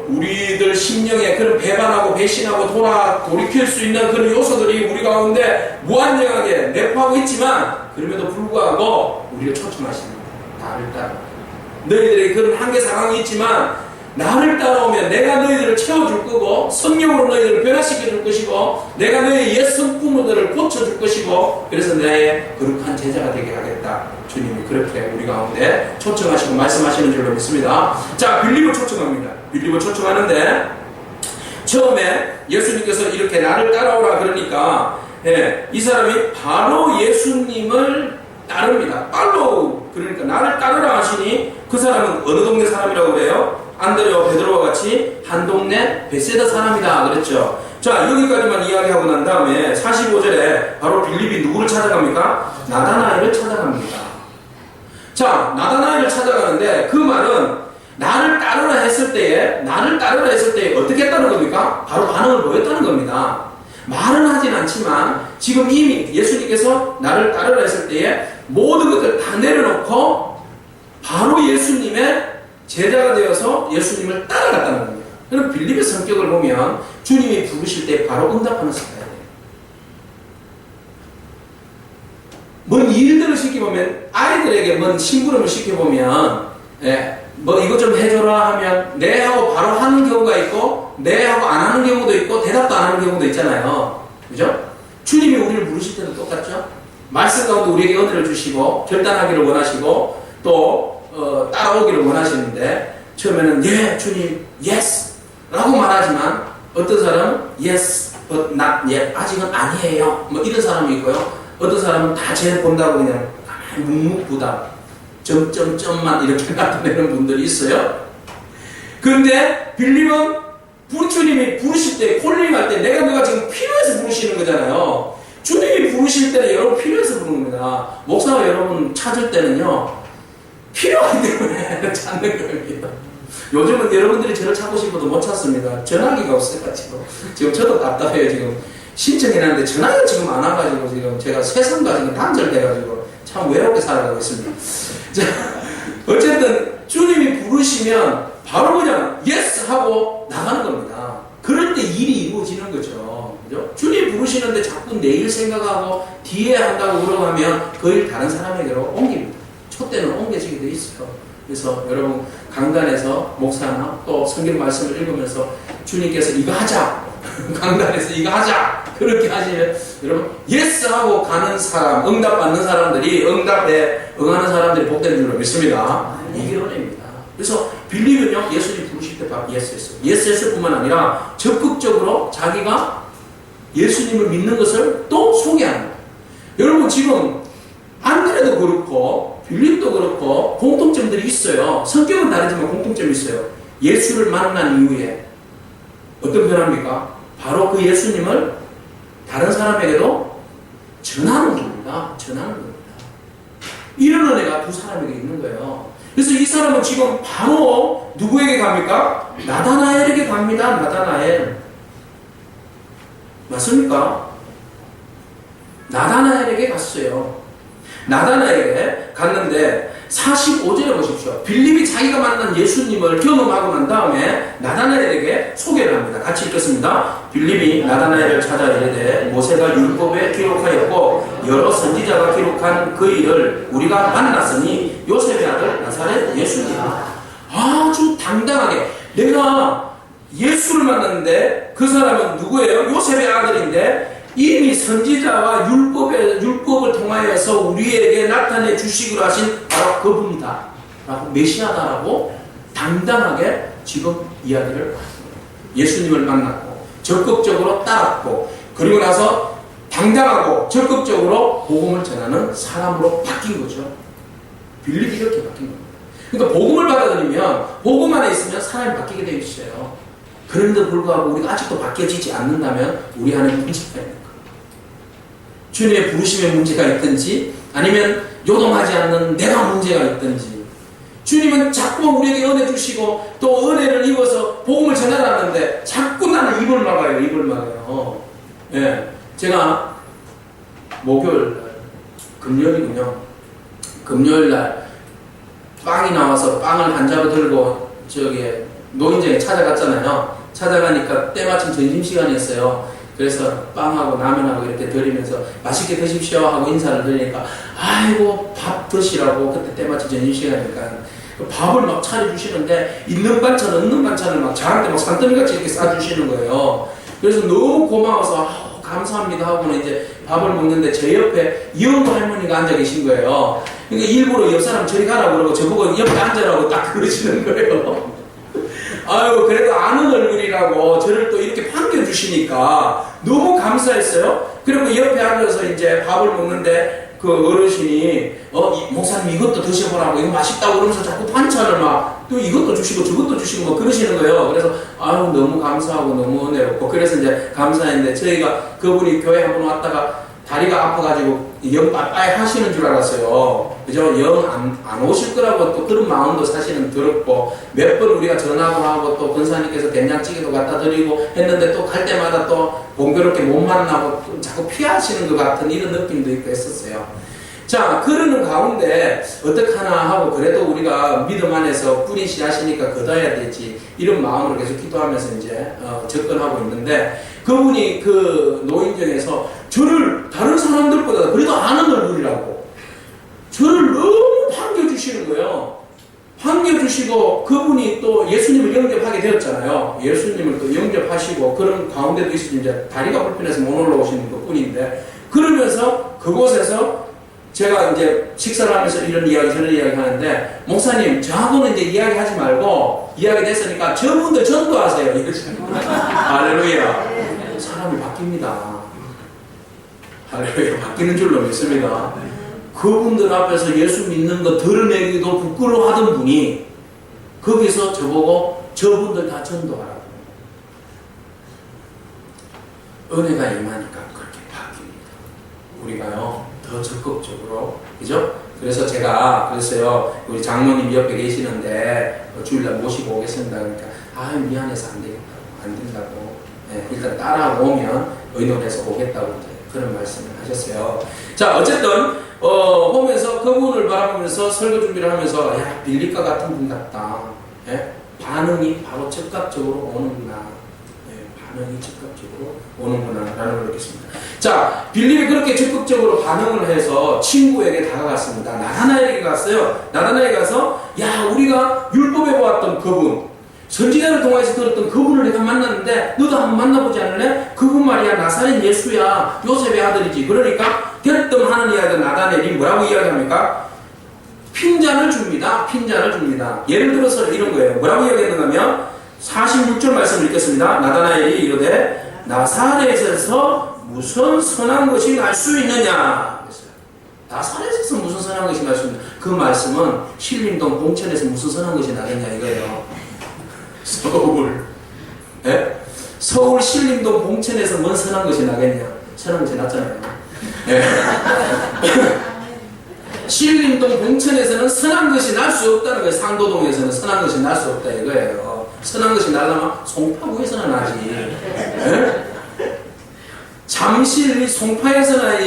우리들 심령에 그런 배반하고 배신하고 돌이킬 수 있는 그런 요소들이 우리 가운데 무한정하게 내포하고 있지만, 그럼에도 불구하고 우리를 초청하십니다. 나를 따라. 너희들에게 그런 한계 상황이 있지만 나를 따라오면 내가 너희들을 채워줄 거고, 성령으로 너희들을 변화시켜 줄 것이고, 내가 너희의 옛 성품들을 고쳐줄 것이고, 그래서 나의 거룩한 제자가 되게 하겠다. 주님이 그렇게 우리 가운데 초청하시고 말씀하시는 줄로 믿습니다. 자, 빌립을 초청합니다. 빌립을 초청하는데, 처음에 예수님께서 이렇게 나를 따라오라 그러니까, 이 사람이 바로 예수님을 따릅니다. 팔로우, 그러니까 나를 따르라 하시니 그 사람은 어느 동네 사람이라고 그래요? 안드레와 베드로와 같이 한 동네 베세다 사람이다 그랬죠. 자, 여기까지만 이야기하고 난 다음에 45절에 바로 빌립이 누구를 찾아갑니까? 나다나엘을 찾아갑니다. 자, 나다나엘을 찾아가는데, 그 말은 나를 따르라 했을 때에 어떻게 했다는 겁니까? 바로 반응을 보였다는 겁니다. 말은 하진 않지만 지금 이미 예수님께서 나를 따르라 했을 때에 모든 것을 다 내려놓고 바로 예수님의 제자가 되어서 예수님을 따라갔다는 겁니다. 그럼 빌립의 성격을 보면 주님이 부르실 때 바로 응답하는 스타일이에요. 뭔 일들을 시켜보면, 아이들에게 뭔 심부름을 시켜보면, 뭐 이것 좀 해줘라 하면 네 하고 바로 하는 경우가 있고, 네 하고 안 하는 경우도 있고, 대답도 안 하는 경우도 있잖아요. 그죠? 주님이 우리를 부르실 때도 똑같죠? 말씀 가운데 우리에게 은혜를 주시고 결단하기를 원하시고 또 따라오기를 원하시는데, 처음에는 예 주님 yes 라고 말하지만 어떤 사람은 yes but not yet, 아직은 아니에요 뭐 이런 사람이 있고요. 어떤 사람은 다 쟤 본다고 그냥 가만히 묵묵부답 점점점만 이렇게 나타내는 분들이 있어요. 그런데 빌립은 주님이 부르실 때, 콜링할 때 내가 지금 필요해서 부르시는 거잖아요. 주님이 부르실 때는 여러분 필요해서 부르는 겁니다. 목사가 여러분 찾을 때는요, 필요하기 때문에 찾는 겁니다. 요즘은 여러분들이 저를 찾고 싶어도 못 찾습니다. 전화기가 없어가지고 지금 저도 답답해요. 지금 신청해놨는데 전화기가 지금 안 와가지고 지금 제가 세상과 지금 단절돼가지고 참 외롭게 살아가고 있습니다. 자, 어쨌든 주님이 부르시면 바로 그냥 예스 하고 나가는 겁니다. 그럴 때 일이 이루어지는 거죠. 그죠? 주님 부르시는데 자꾸 내일 생각하고 뒤에 한다고 그러면 그 일 다른 사람에게로 옮깁니다. 촛대는 옮겨지게 돼 있어요. 그래서 여러분 강단에서 목사나 또 성경 말씀을 읽으면서 주님께서 이거 하자 강단에서 이거 하자 그렇게 하시면 여러분 예스 하고 가는 사람, 응답 받는 사람들이, 응답에 응하는 사람들이 복된 줄로 믿습니다. 이게 은혜입니다. 그래서 빌립은요, 예수님 부르실 때 바로 예스 했어요. 예스 했을 뿐만 아니라 적극적으로 자기가 예수님을 믿는 것을 또 소개합니다. 여러분 지금 안드레도 그렇고 빌립도 그렇고 공통점들이 있어요. 성격은 다르지만 공통점이 있어요. 예수를 만난 이후에 어떤 변화입니까? 바로 그 예수님을 다른 사람에게도 전하는 겁니다. 전하는 겁니다. 이런 은혜가 두 사람에게 있는 거예요. 그래서 이 사람은 지금 바로 누구에게 갑니까? 나다나엘에게 갑니다. 나다나엘. 맞습니까? 나다나엘에게 갔어요. 나다나엘에게 갔는데 45절에 보십시오. 빌립이 자기가 만난 예수님을 경험하고 난 다음에 나다나엘에게 소개를 합니다. 같이 읽겠습니다. 빌립이 나다나엘을 찾아 이르되 모세가 율법에 기록하였고 여러 선지자가 기록한 그 일을 우리가 만났으니 요셉의 아들 나사렛 예수니라. 아주 당당하게 내가 예수를 만났는데 그 사람은 누구예요? 요셉의 아들인데 이미 선지자와 율법을 통하여서 우리에게 나타내 주시기로 하신 바로 그분이다 라고, 메시아다라고 당당하게 지금 이야기를 하십니다. 예수님을 만났고 적극적으로 따랐고 그리고 나서 당당하고 적극적으로 복음을 전하는 사람으로 바뀐 거죠. 빌립이 이렇게 바뀐 겁니다. 그러니까 복음을 받아들이면 복음 안에 있으면 사람이 바뀌게 되어 있어요. 그런데도 불구하고 우리가 아직도 바뀌어지지 않는다면 우리 안에 문제가 있는 거예요. 주님의 부르심에 문제가 있든지 아니면 요동하지 않는 내가 문제가 있든지 주님은 자꾸 우리에게 은혜 주시고 또 은혜를 입어서 복음을 전하라는데 자꾸 나는 입을 막아요. 입을 막아요. 예, 제가 목요일 금요일이군요. 금요일 날 빵이 나와서 빵을 한 자루 들고 저기 노인정에 찾아갔잖아요. 찾아가니까 때마침 점심시간이었어요. 그래서 빵하고 라면하고 이렇게 드리면서 맛있게 드십시오 하고 인사를 드리니까 아이고 밥 드시라고 그때 때마침 점심시간이니까 밥을 막 차려주시는데 있는 반찬 없는 반찬을 막 저한테 막 산더미같이 이렇게 싸주시는 거예요. 그래서 너무 고마워서 감사합니다 하고는 이제 밥을 먹는데 제 옆에 이영도 할머니가 앉아 계신 거예요. 그러니까 일부러 옆 사람 저리 가라고 그러고 저보고 옆에 앉으라고 딱 그러시는 거예요. 아유 그래도 아는 얼굴이라고 저를 또 이렇게 반겨주시니까 너무 감사했어요. 그리고 옆에 앉아서 이제 밥을 먹는데 그 어르신이 목사님 이것도 드셔보라고 이거 맛있다고 그러면서 자꾸 반찬을 막 또 이것도 주시고 저것도 주시고 뭐 그러시는 거예요. 그래서 아유 너무 감사하고 너무 은혜롭고 그래서 이제 감사했는데 저희가 그분이 교회 한번 왔다가 다리가 아파가지고 영 빠빠이 하시는 줄 알았어요. 그죠? 영 안 오실 거라고 또 그런 마음도 사실은 들었고 몇 번 우리가 전화도 하고 또 권사님께서 된장찌개도 갖다 드리고 했는데 또 갈 때마다 또 공교롭게 못 만나고 또 자꾸 피하시는 것 같은 이런 느낌도 있고 했었어요. 자, 그러는 가운데 어떡하나 하고 그래도 우리가 믿음 안에서 뿌리 씨앗이니까 걷어야 되지 이런 마음으로 계속 기도하면서 이제 접근하고 있는데 그분이 그 노인정에서 저를 다른 사람들보다 그래도 아는 얼굴이라고 저를 너무 반겨주시는 거예요. 반겨주시고 그분이 또 예수님을 영접하게 되었잖아요. 예수님을 또 영접하시고 그런 가운데도 있으면 이제 다리가 불편해서 못 올라오시는 그분인데 그러면서 그곳에서 제가 이제 식사를 하면서 이런 이야기 저런 이야기 하는데 목사님 저하고는 이제 이야기하지 말고 이야기 됐으니까 저분들 전도하세요. 할렐루야. 사람이 바뀝니다. 할렐루야. 바뀌는 줄로 믿습니다. 그분들 앞에서 예수 믿는 거 드러내기도 부끄러워하던 분이 거기서 저보고 저분들 다 전도하라고. 은혜가 임하니까 그렇게 바뀝니다. 우리가요 더 적극적으로, 그죠? 그래서 제가 그랬어요. 우리 장모님 옆에 계시는데 주일날 모시고 오겠습니다. 그러니까 미안해서 안 되겠다고, 안 된다고. 네, 일단 따라오면 의논해서 오겠다고 이제 그런 말씀을 하셨어요. 자, 어쨌든 보면서 그분을 바라보면서 설교 준비를 하면서 야 빌립과 같은 분 같다. 예? 반응이 바로 즉각적으로 오는구나. 반응이 즉각적으로 오는구나 라는 걸 느꼈습니다. 자, 빌립이 그렇게 적극적으로 반응을 해서 친구에게 다가갔습니다. 나다나엘에게 갔어요. 나다나엘에 가서 야 우리가 율법에 보았던 그분 선지자를 통해서 들었던 그분을 내가 만났는데 너도 한번 만나보지 않을래? 그분 말이야 나사렛 예수야 요셉의 아들이지. 그러니까 결점하는 이야기 나다나엘이 뭐라고 이야기합니까? 핀잔을 줍니다. 핀잔을 줍니다. 예를 들어서 이런 거예요. 뭐라고 이야기했는가 하면 46절 말씀을 읽겠습니다. 나다나엘이 이르되 나사렛에서 무슨 선한 것이 날 수 있느냐. 나사렛에서 무슨 선한 것이 날 수 있느냐. 그 말씀은 신림동 봉천에서 무슨 선한 것이 나겠냐 이거예요. 서울. 예? 서울 신림동 봉천에서 뭔 선한 것이 나겠냐. 선한 것이 났잖아요. 예. 신림동 봉천에서는 선한 것이 날 수 없다는 거예요. 상도동에서는 선한 것이 날 수 없다 이거예요. 선한 것이 나려면 송파구에서는 나지. 예? 잠실 송파에서나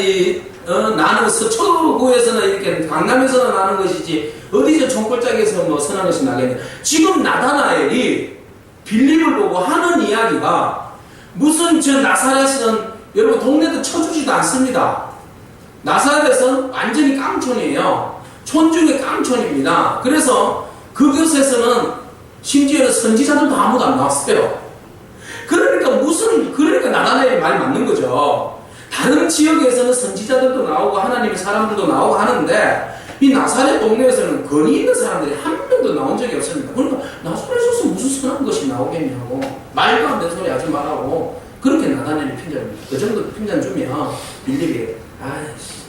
나는 서초구에서나 이렇게 강남에서나 나는 것이지 어디서 총골짜기에서 뭐 선한 것이 나겠냐. 지금 나다나엘이 빌립을 보고 하는 이야기가 무슨 저 나사렛은 여러분 동네도 쳐주지도 않습니다. 나사렛은 완전히 깡촌이에요. 촌 중에 깡촌입니다. 그래서 그곳에서는 심지어는 선지자들도 아무도 안 나왔어요. 그러니까 나다나엘이 말 맞는 거죠. 다른 지역에서는 선지자들도 나오고 하나님의 사람들도 나오고 하는데 이 나사렛 동네에서는 권위 있는 사람들이 한 명도 나온 적이 없습니다. 그러니까 나사렛에서 무슨 선한 것이 나오겠냐고, 말도 안 되는 소리 하지 말라고 그렇게 나다나엘이 핀잔입니다. 그 정도 핀잔 주면 빌립이 아이씨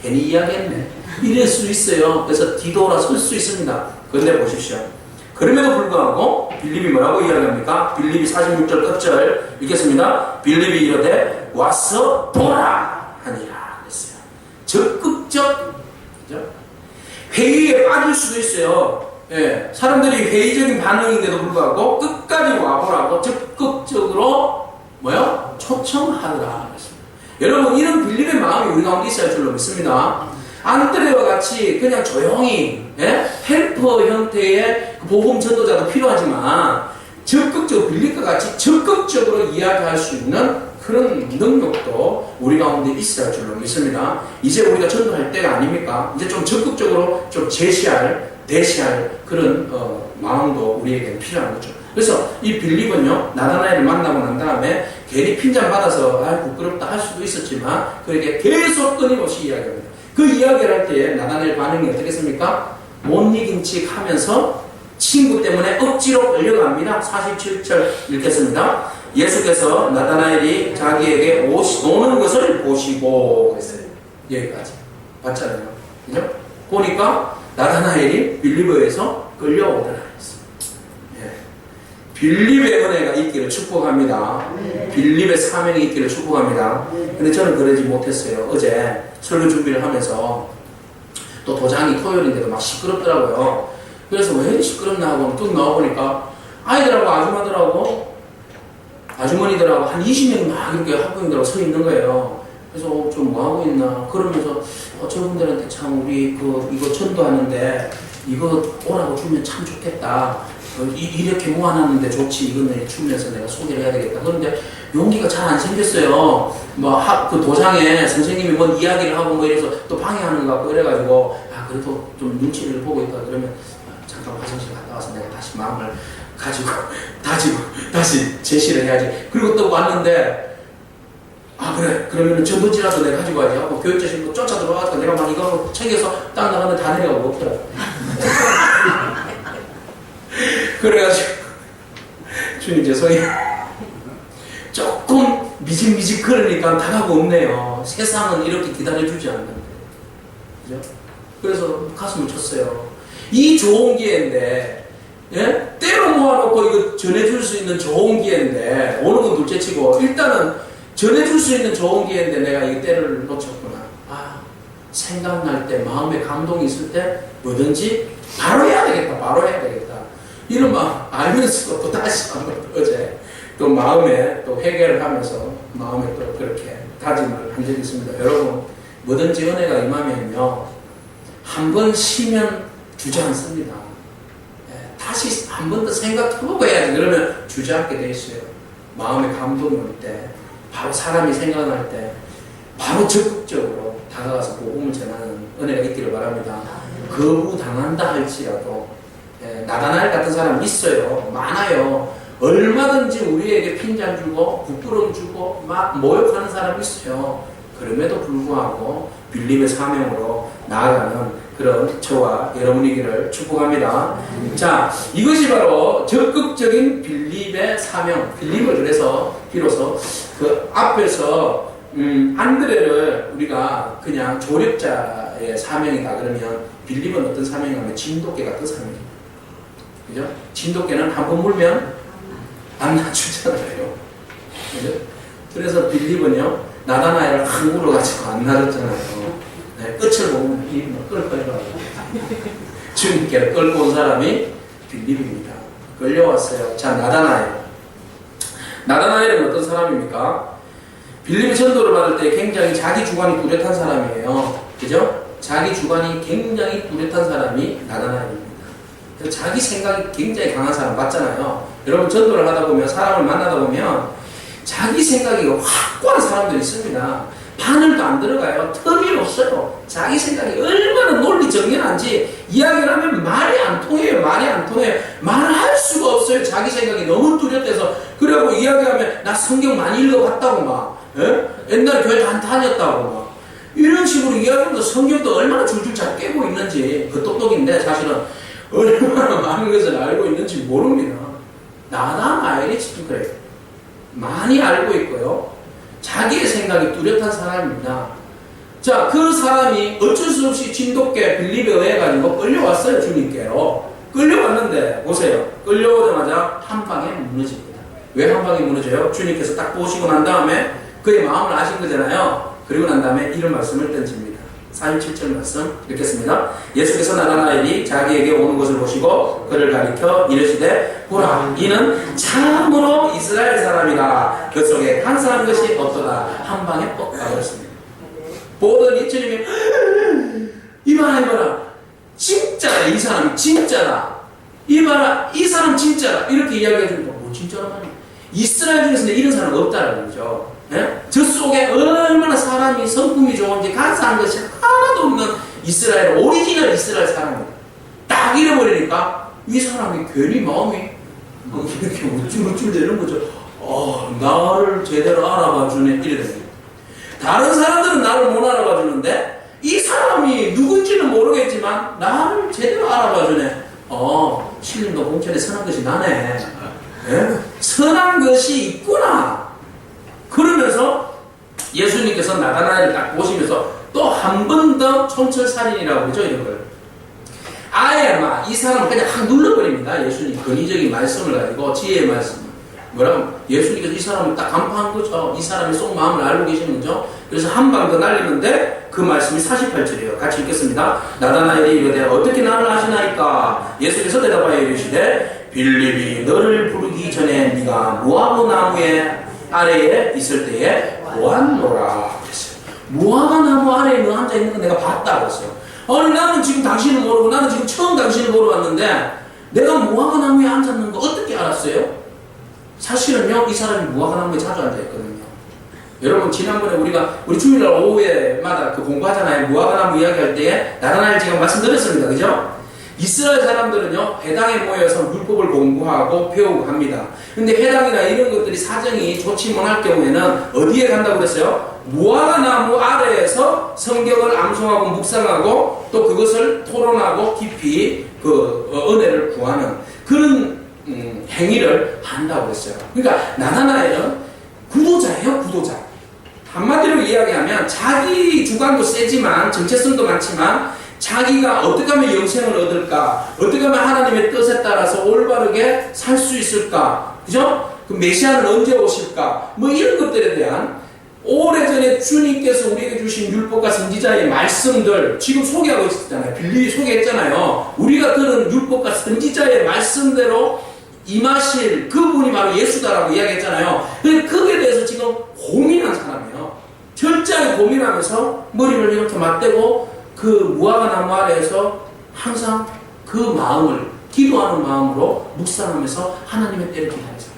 괜히 이야기했네 이럴 수 있어요. 그래서 뒤돌아 설 수 있습니다. 그런데 보십시오. 그럼에도 불구하고 빌립이 뭐라고 이야기합니까? 빌립이 46절 끝절 읽겠습니다. 빌립이 이르되 와서 보라 하니라 그랬어요. 적극적, 그죠? 회의에 빠질 수도 있어요. 예, 사람들이 회의적인 반응인데도 불구하고 끝까지 와보라고 적극적으로 뭐요? 초청하더라 그랬습니다. 여러분, 이런 빌립의 마음이 우리 가운데 있어야 할 줄로 믿습니다. 안드레와 같이 그냥 조용히, 예? 헬퍼 형태의 복음 전도자도 필요하지만 적극적으로 빌립과 같이 적극적으로 이야기할 수 있는 그런 능력도 우리 가운데 있어야 할 줄로 믿습니다. 이제 우리가 전도할 때가 아닙니까? 이제 좀 적극적으로 좀 대시할 그런 마음도 우리에게 필요한 거죠. 그래서 이 빌립은요, 나다나엘을 만나고 난 다음에 괜히 핀잔 받아서 부끄럽다 할 수도 있었지만 그에게 계속 끊임없이 이야기합니다. 그 이야기를 할 때에 나다나엘 반응이 어떻겠습니까? 못 이긴 척 하면서 친구 때문에 억지로 끌려갑니다. 47절 읽겠습니다. 예수께서 나다나엘이 자기에게 오는 것을 보시고 그랬어요. 여기까지 봤잖아요. 그죠? 보니까 나다나엘이 빌립에서 끌려오더라 했어요. 예. 빌립의 은혜가 있기를 축복합니다. 빌립의 사명이 있기를 축복합니다. 근데 저는 그러지 못했어요. 어제 설교 준비를 하면서 또 도장이 토요일인데도 막 시끄럽더라고요. 그래서 왜 이렇게 시끄럽나 하고 뚝 나와보니까 아이들하고 아주머니들하고 한 20명이 막 이렇게 학부형들하고 서 있는 거예요. 그래서 좀 뭐 하고 있나 그러면서 저분들한테 참 우리 이거 전도하는데 이거 오라고 주면 참 좋겠다. 이렇게 모아놨는데 좋지. 이거는 주면서 내가 소개를 해야 되겠다. 그런데 용기가 잘 안 생겼어요. 그 도장에 선생님이 뭔 이야기를 하고 뭐 이래서 또 방해하는 것 같고 이래가지고 그래도 좀 눈치를 보고 있다 그러면 잠깐 화장실 갔다 와서 내가 다시 마음을 가지고 다시 제시를 해야지. 그리고 또 왔는데 그래 그러면 전도지라도 내가 가지고 와야지 하고 교육자실로 쫓아 들어가서 내가 막 이거 챙겨서 딱 나가면 다 내려가고 없더라. 그래가지고 주님 죄송해요. 조금 미직미직 그러니까 다가고 없네요. 세상은 이렇게 기다려주지 않는데. 그죠? 그래서 가슴을 쳤어요. 이 좋은 기회인데, 예? 때로 모아놓고 이거 전해줄 수 있는 좋은 기회인데, 오는 건 둘째치고, 일단은 전해줄 수 있는 좋은 기회인데 내가 이 때를 놓쳤구나. 생각날 때, 마음에 감동이 있을 때, 뭐든지 바로 해야 되겠다. 이런 마음 알면서도 또 다시 한번 어제 또 마음에 또 회개를 하면서 마음에 또 그렇게 다짐을 한 적이 있습니다. 여러분, 뭐든지 은혜가 임하면요, 한 번 쉬면 주저앉습니다. 다시 한 번 더 생각해보고 해야지. 그러면 주저앉게 돼 있어요. 마음에 감동이 올 때, 바로 사람이 생각날 때, 바로 적극적으로 다가가서 복음을 전하는 은혜가 있기를 바랍니다. 거부당한다 할지라도, 나다나엘 같은 사람 있어요. 많아요. 얼마든지 우리에게 핀잔 주고 부끄러움 주고 막 모욕하는 사람 있어요. 그럼에도 불구하고 빌립의 사명으로 나아가는 그런 저와 여러분이기를 축복합니다. 자, 이것이 바로 적극적인 빌립의 사명. 빌립을 그래서 비로소 그 앞에서 안드레를 우리가 그냥 조력자의 사명이다 그러면 빌립은 어떤 사명이냐면 진돗개 같은 사명입니다. 그죠? 진돗개는 한 번 물면 안 놔주잖아요. 그죠? 그래서 빌립은요, 나다나엘을 한 물어가지고 안 놔줬잖아요. 끝을 보면 이 끌거려가지고. 주님께 끌고 온 사람이 빌립입니다. 끌려왔어요. 자, 나다나엘은 어떤 사람입니까? 빌립이 전도를 받을 때 굉장히 자기 주관이 뚜렷한 사람이에요. 그죠? 자기 주관이 굉장히 뚜렷한 사람이 나다나엘입니다. 자기 생각이 굉장히 강한 사람 맞잖아요. 여러분 전도를 하다 보면 사람을 만나다 보면 자기 생각이 확고한 사람들이 있습니다. 바늘도 안 들어가요. 틈이 없어요. 자기 생각이 얼마나 논리 정연한지 이야기를 하면 말이 안 통해요. 말을 할 수가 없어요. 자기 생각이 너무 뚜렷해서. 그리고 이야기하면 나 성경 많이 읽어봤다고 막, 옛날에 교회 다 다녔다고 막. 이런 식으로 이야기하면서 성경도 얼마나 줄줄 잘 깨고 있는지, 그 똑똑인데 사실은 얼마나 많은 것을 알고 있는지 모릅니다. 나다나엘이 지금 그래요. 많이 알고 있고요. 자기의 생각이 뚜렷한 사람입니다. 자, 그 사람이 어쩔 수 없이 진돗개 빌립에 의해 가지고 끌려왔어요, 주님께로. 끌려왔는데, 보세요. 끌려오자마자 한 방에 무너집니다. 왜 한 방에 무너져요? 주님께서 딱 보시고 난 다음에 그의 마음을 아신 거잖아요. 그리고 난 다음에 이런 말씀을 던집니다. 47절 말씀 읽겠습니다. 예수께서 나다나엘이 자기에게 오는 것을 보시고 그를 가리켜 이르시되 보라, 이는 참으로 이스라엘 사람이라. 그 속에 간사한 것이 없도다. 한 방에 뻑 가버렸습니다. 보더니 주님이 이봐라, 진짜야, 이 사람이 진짜다. 이봐라, 이 사람 진짜다. 이렇게 이야기해 주니까 뭐 진짜라고? 이스라엘 중에서는 이런 사람 없다라는 거죠. 예? 저 속에 얼마나 사람이 성품이 좋은지 간사한 것이 하나도 없는 이스라엘, 오리지널 이스라엘 사람입니다. 딱 잃어버리니까 이 사람이 괜히 마음이 이렇게 우쭐우쭐 되는 거죠. 나를 제대로 알아봐 주네, 이래 됩니다. 다른 사람들은 나를 못 알아봐 주는데 이 사람이 누군지는 모르겠지만 나를 제대로 알아봐 주네. 신림도 공천에 선한 것이 나네. 예? 선한 것이 있구나. 그러면서 예수님께서 나다나엘을 딱 보시면서 또 한 번 더 촌철살인이라고 그러죠, 이런 걸. 아예 막 이 사람을 그냥 확 눌러버립니다. 예수님 권위적인 말씀을 가지고 지혜의 말씀. 뭐라고? 예수님께서 이 사람을 딱 간파한 거죠. 이 사람의 속 마음을 알고 계시는 거죠. 그래서 한 방 더 날리는데 그 말씀이 48절이에요. 같이 읽겠습니다. 나다나엘이 이르되 어떻게 나를 아시나이까? 예수께서 대답하여 이르시되 빌립이 너를 부르기 전에 네가 무화과 나무의 아래에 있을 때에 보았노라 그랬어요. 무화과 나무 아래에 너 앉아있는 거 내가 봤다 그랬어요. 아니 나는 지금 당신을 모르고 나는 지금 처음 당신을 보러 왔는데 내가 무화과 나무에 앉았는 거 어떻게 알았어요? 사실은요, 이 사람이 무화과 나무에 자주 앉아있거든요. 여러분, 지난번에 우리 주일날 오후에마다 그 공부하잖아요. 무화과 나무 이야기할 때에 나다나엘 제가 말씀드렸습니다. 그죠? 이스라엘 사람들은요, 회당에 모여서 율법을 공부하고 배우고 합니다. 근데 회당이나 이런 것들이 사정이 좋지 못할 경우에는 어디에 간다고 그랬어요? 무화과 나무 아래에서 성경을 암송하고 묵상하고 또 그것을 토론하고 깊이 그 은혜를 구하는 그런 행위를 한다고 했어요. 그러니까 나다나엘은 구도자예요, 구도자. 한마디로 이야기하면 자기 주관도 세지만 정체성도 많지만 자기가 어떻게 하면 영생을 얻을까, 어떻게 하면 하나님의 뜻에 따라서 올바르게 살 수 있을까, 그죠? 그 메시아는 언제 오실까, 뭐 이런 것들에 대한 오래전에 주님께서 우리에게 주신 율법과 선지자의 말씀들 지금 소개하고 있었잖아요. 빌립이 소개했잖아요. 우리가 들은 율법과 선지자의 말씀대로 임하실 그분이 바로 예수다라고 이야기했잖아요. 근데 그에 대해서 지금 고민한 사람이에요. 철저하게 고민하면서 머리를 이렇게 맞대고 그 무화과 나무 아래에서 항상 그 마음을 기도하는 마음으로 묵상하면서 하나님의 때를 기다리는 사람.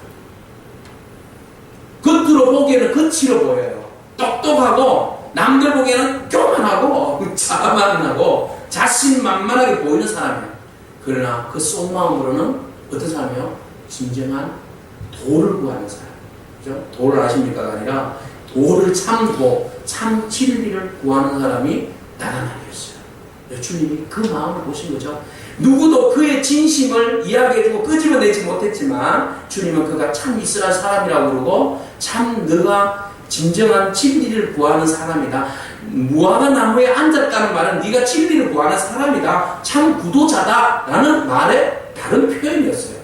겉으로 보기에는 거칠어 보여요. 똑똑하고 남들 보기에는 교만하고 자만하고 자신만만하게 보이는 사람이에요. 그러나 그 속마음으로는 어떤 사람이에요? 진정한 도를 구하는 사람. 그죠? 도를 아십니까가 아니라 도를 참 진리를 구하는 사람이 나다나엘이었어요. 주님이 그 마음을 보신 거죠. 누구도 그의 진심을 이야기해주고 끄집어내지 못했지만 주님은 그가 참 이스라엘 사람이라고 그러고 참 너가 진정한 진리를 구하는 사람이다. 무화과 나무에 앉았다는 말은 네가 진리를 구하는 사람이다. 참 구도자다. 라는 말의 다른 표현이었어요.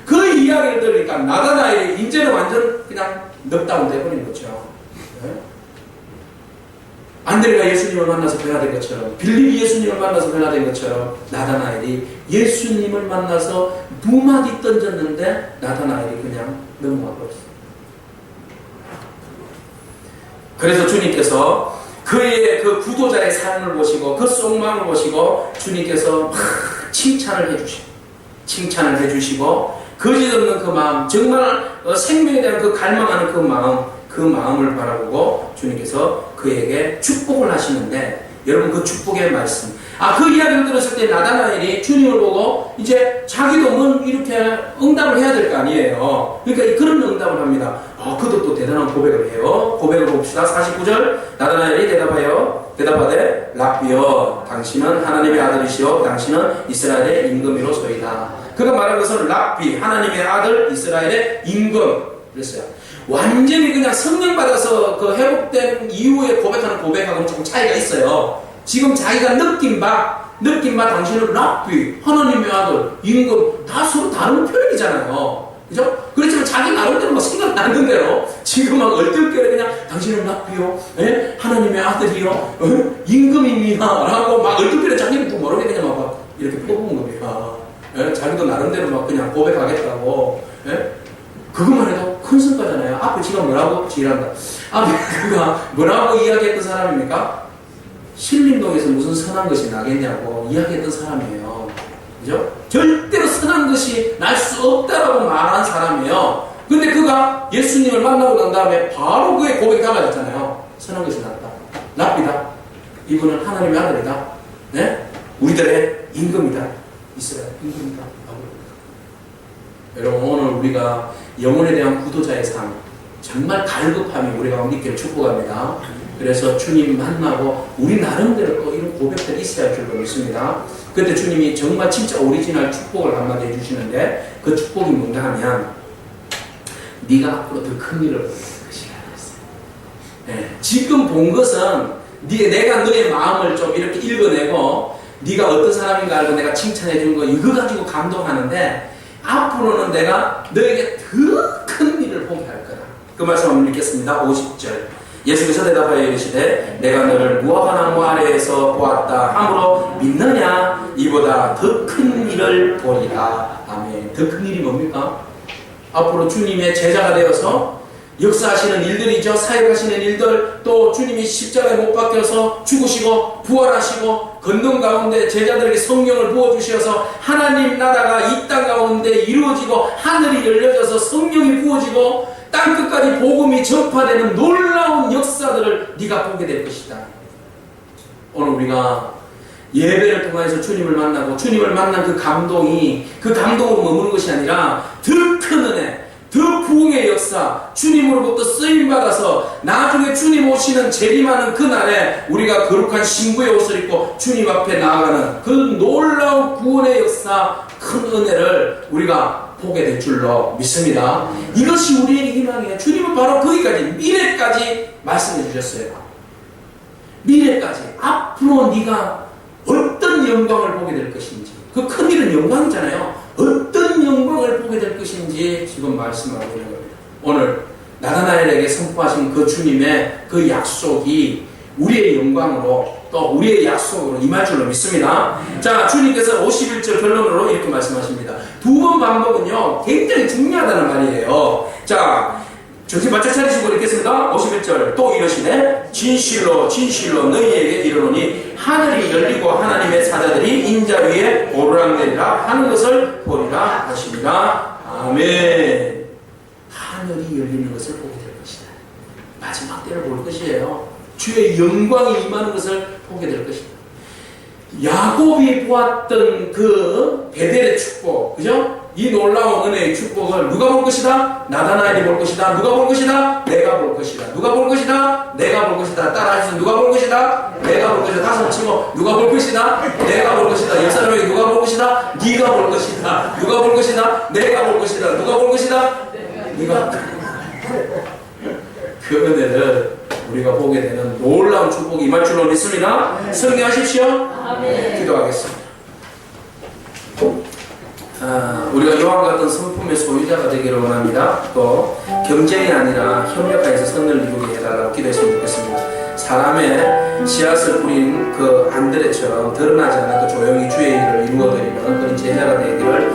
그 이야기를 들으니까 나다나엘이 이제는 완전 그냥 넉다운 돼버린 거죠. 네? 안드레가 예수님을 만나서 변화된 것처럼, 빌립이 예수님을 만나서 변화된 것처럼 나다나엘이 예수님을 만나서 두 마디 던졌는데 나다나엘이 그냥 넘어가 버렸어요. 그래서 주님께서 그의 그 구도자의 삶을 보시고 그 속마음을 보시고 주님께서 칭찬을 해주시고 거짓없는 그 마음, 정말 생명에 대한 그 갈망하는 그 마음을 바라보고 주님께서 그에게 축복을 하시는데, 여러분 그 축복의 말씀, 그 이야기를 들었을 때 나다나엘이 주님을 보고 이제 자기도 뭐 이렇게 응답을 해야 될 거 아니에요. 그러니까 그런 응답을 합니다. 그도 또 대단한 고백을 해요. 고백을 봅시다. 49절 나다나엘이 대답하되 랍비여 당신은 하나님의 아들이시오 당신은 이스라엘의 임금이로소이다. 그가 말한 것은 랍비 하나님의 아들 이스라엘의 임금 그랬어요. 완전히 그냥 성령 받아서 그 회복된 이후에 고백하는 고백하고는 조금 차이가 있어요. 지금 자기가 느낀 바 당신은 랍비 하나님의 아들 임금 다 서로 다른 표현이잖아요. 그죠? 그렇지만 자기 나름대로 막 생각나는 대로 지금 막 얼떨결에 그냥 당신은 랍비요 하나님의 아들이요 임금입니다 라고 막 얼떨결에 자기도 모르게 그냥 막 이렇게 뽑은 겁니다. 자기도 나름대로 막 그냥 고백하겠다고 그것만 해도 큰 성과잖아요. 앞에 지가 뭐라고 지랄한다. 그가 뭐라고 이야기했던 사람입니까? 신림동에서 무슨 선한 것이 나겠냐고 이야기했던 사람이에요. 그죠? 절대로 선한 것이 날 수 없다라고 말한 사람이에요. 근데 그가 예수님을 만나고 난 다음에 바로 그의 고백이 달라졌잖아요. 선한 것이 낫다. 랍비다. 이분은 하나님의 아들이다. 네? 우리들의 임금이다. 이스라엘 임금이다. 여러분 오늘 우리가 영혼에 대한 구도자의 삶 정말 갈급함이 우리가 믿기를 축복합니다. 그래서 주님 만나고 우리 나름대로 또 이런 고백들이 있어야 할 줄로 믿습니다. 그때 주님이 정말 진짜 오리지널 축복을 한마디 해주시는데 그 축복이 뭔가 하면 네가 앞으로 더 큰 일을 보게 될 것이라 했어요. 지금 본 것은 내가 너의 마음을 좀 이렇게 읽어내고 네가 어떤 사람인가 알고 내가 칭찬해 준 거 이거 가지고 감동하는데 앞으로는 내가 너에게 더 큰 일을 보게 할 거다. 그 말씀 한번 읽겠습니다. 50절 예수께서 대답하여 이르시되 내가 너를 무화과 나무 아래에서 보았다 함으로 믿느냐 이보다 더 큰 일을 보리라. 아멘. 더 큰 일이 뭡니까? 앞으로 주님의 제자가 되어서 역사하시는 일들이죠. 사역하시는 일들 또 주님이 십자가에 못 박혀서 죽으시고 부활하시고 건넌 가운데 제자들에게 성령을 부어주셔서 하나님 나라가 이 땅 가운데 이루어지고 하늘이 열려져서 성령이 부어지고 땅끝까지 복음이 전파되는 놀라운 역사들을 네가 보게 될 것이다. 오늘 우리가 예배를 통해서 주님을 만나고 주님을 만난 그 감동이 그 감동으로 머무는 것이 아니라 더 큰 은혜 더 부흥의 역사 주님으로부터 쓰임받아서 나중에 주님 오시는 재림하는 그날에 우리가 거룩한 신부의 옷을 입고 주님 앞에 나아가는 그 놀라운 구원의 역사 큰 은혜를 우리가 보게 될 줄로 믿습니다. 이것이 우리의 희망이에요. 주님은 바로 거기까지 미래까지 말씀해 주셨어요. 미래까지 앞으로 네가 어떤 영광을 보게 될 것인지 그 큰 일은 영광이잖아요. 어떤 영광을 보게 될 것인지 지금 말씀하고 있는 겁니다. 오늘 나다나엘에게 선포하신 그 주님의 그 약속이 우리의 영광으로 또 우리의 약속으로 임할 줄로 믿습니다. 자, 주님께서 51절 결론으로 이렇게 말씀하십니다. 두 번 반복은요 굉장히 중요하다는 말이에요. 자, 정신 바짝 차리시고 읽겠습니다. 51절 또 이러시네 진실로 진실로 너희에게 이르노니 하늘이 열리고 하나님의 사자들이 인자 위에 오르락내리락 하는 것을 보리라 하십니다. 아멘. 하늘이 열리는 것을 보게 될 것이다. 마지막 때를 볼 것이에요. 주의 영광이 임하는 것을 보게 될 것이다. 야곱이 보았던 그 베델의 축복, 그죠? 이 놀라운 은혜의 축복을 누가 볼 것이다? 나다나엘이 볼 것이다. 누가 볼 것이다? 내가 볼 것이다. 누가 볼 것이다? 내가 볼 것이다. 따라하시죠. 누가 볼 것이다? 내가 볼 것이다. 다섯 치고 누가 볼 것이다? 내가 볼 것이다. 옆 사람에게 누가 볼 것이다? 네가 볼 것이다. 누가 볼 것이다? 내가 볼 것이다. 누가 볼 것이다? 네가. 그 은혜를 우리가 보게 되는 놀라운 축복이 임할 줄로 믿습니다. 승리하십시오. 아멘. 기도하겠습니다. 우리가 요한 같은 성품의 소유자가 되기를 원합니다. 또 경쟁이 아니라 협력하여서 선을 이루게 해달라고 기도했으면 좋겠습니다. 사람의 씨앗을 뿌린 그 안드레처럼 드러나지 않아도 조용히 주의 일을 이루어드리는 그런 제자가 되기를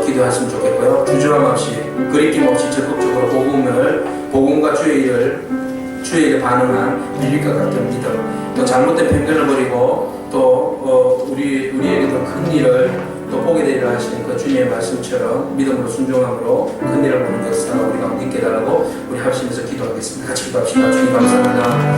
기도하시면 좋겠고요. 주저함 없이 그리낌 없이 적극적으로 복음과 주의 일에 반응한 밀릴과 같은 믿음, 또 잘못된 편견을 버리고 또 우리에게도 큰 일을 또 보게 되리라 하시는 그 주님의 말씀처럼 믿음으로 순종함으로 큰 일을 보는 역사가 우리가 있게 달라고 우리 합심해서 기도하겠습니다. 같이 기도합시다. 주님 감사합니다.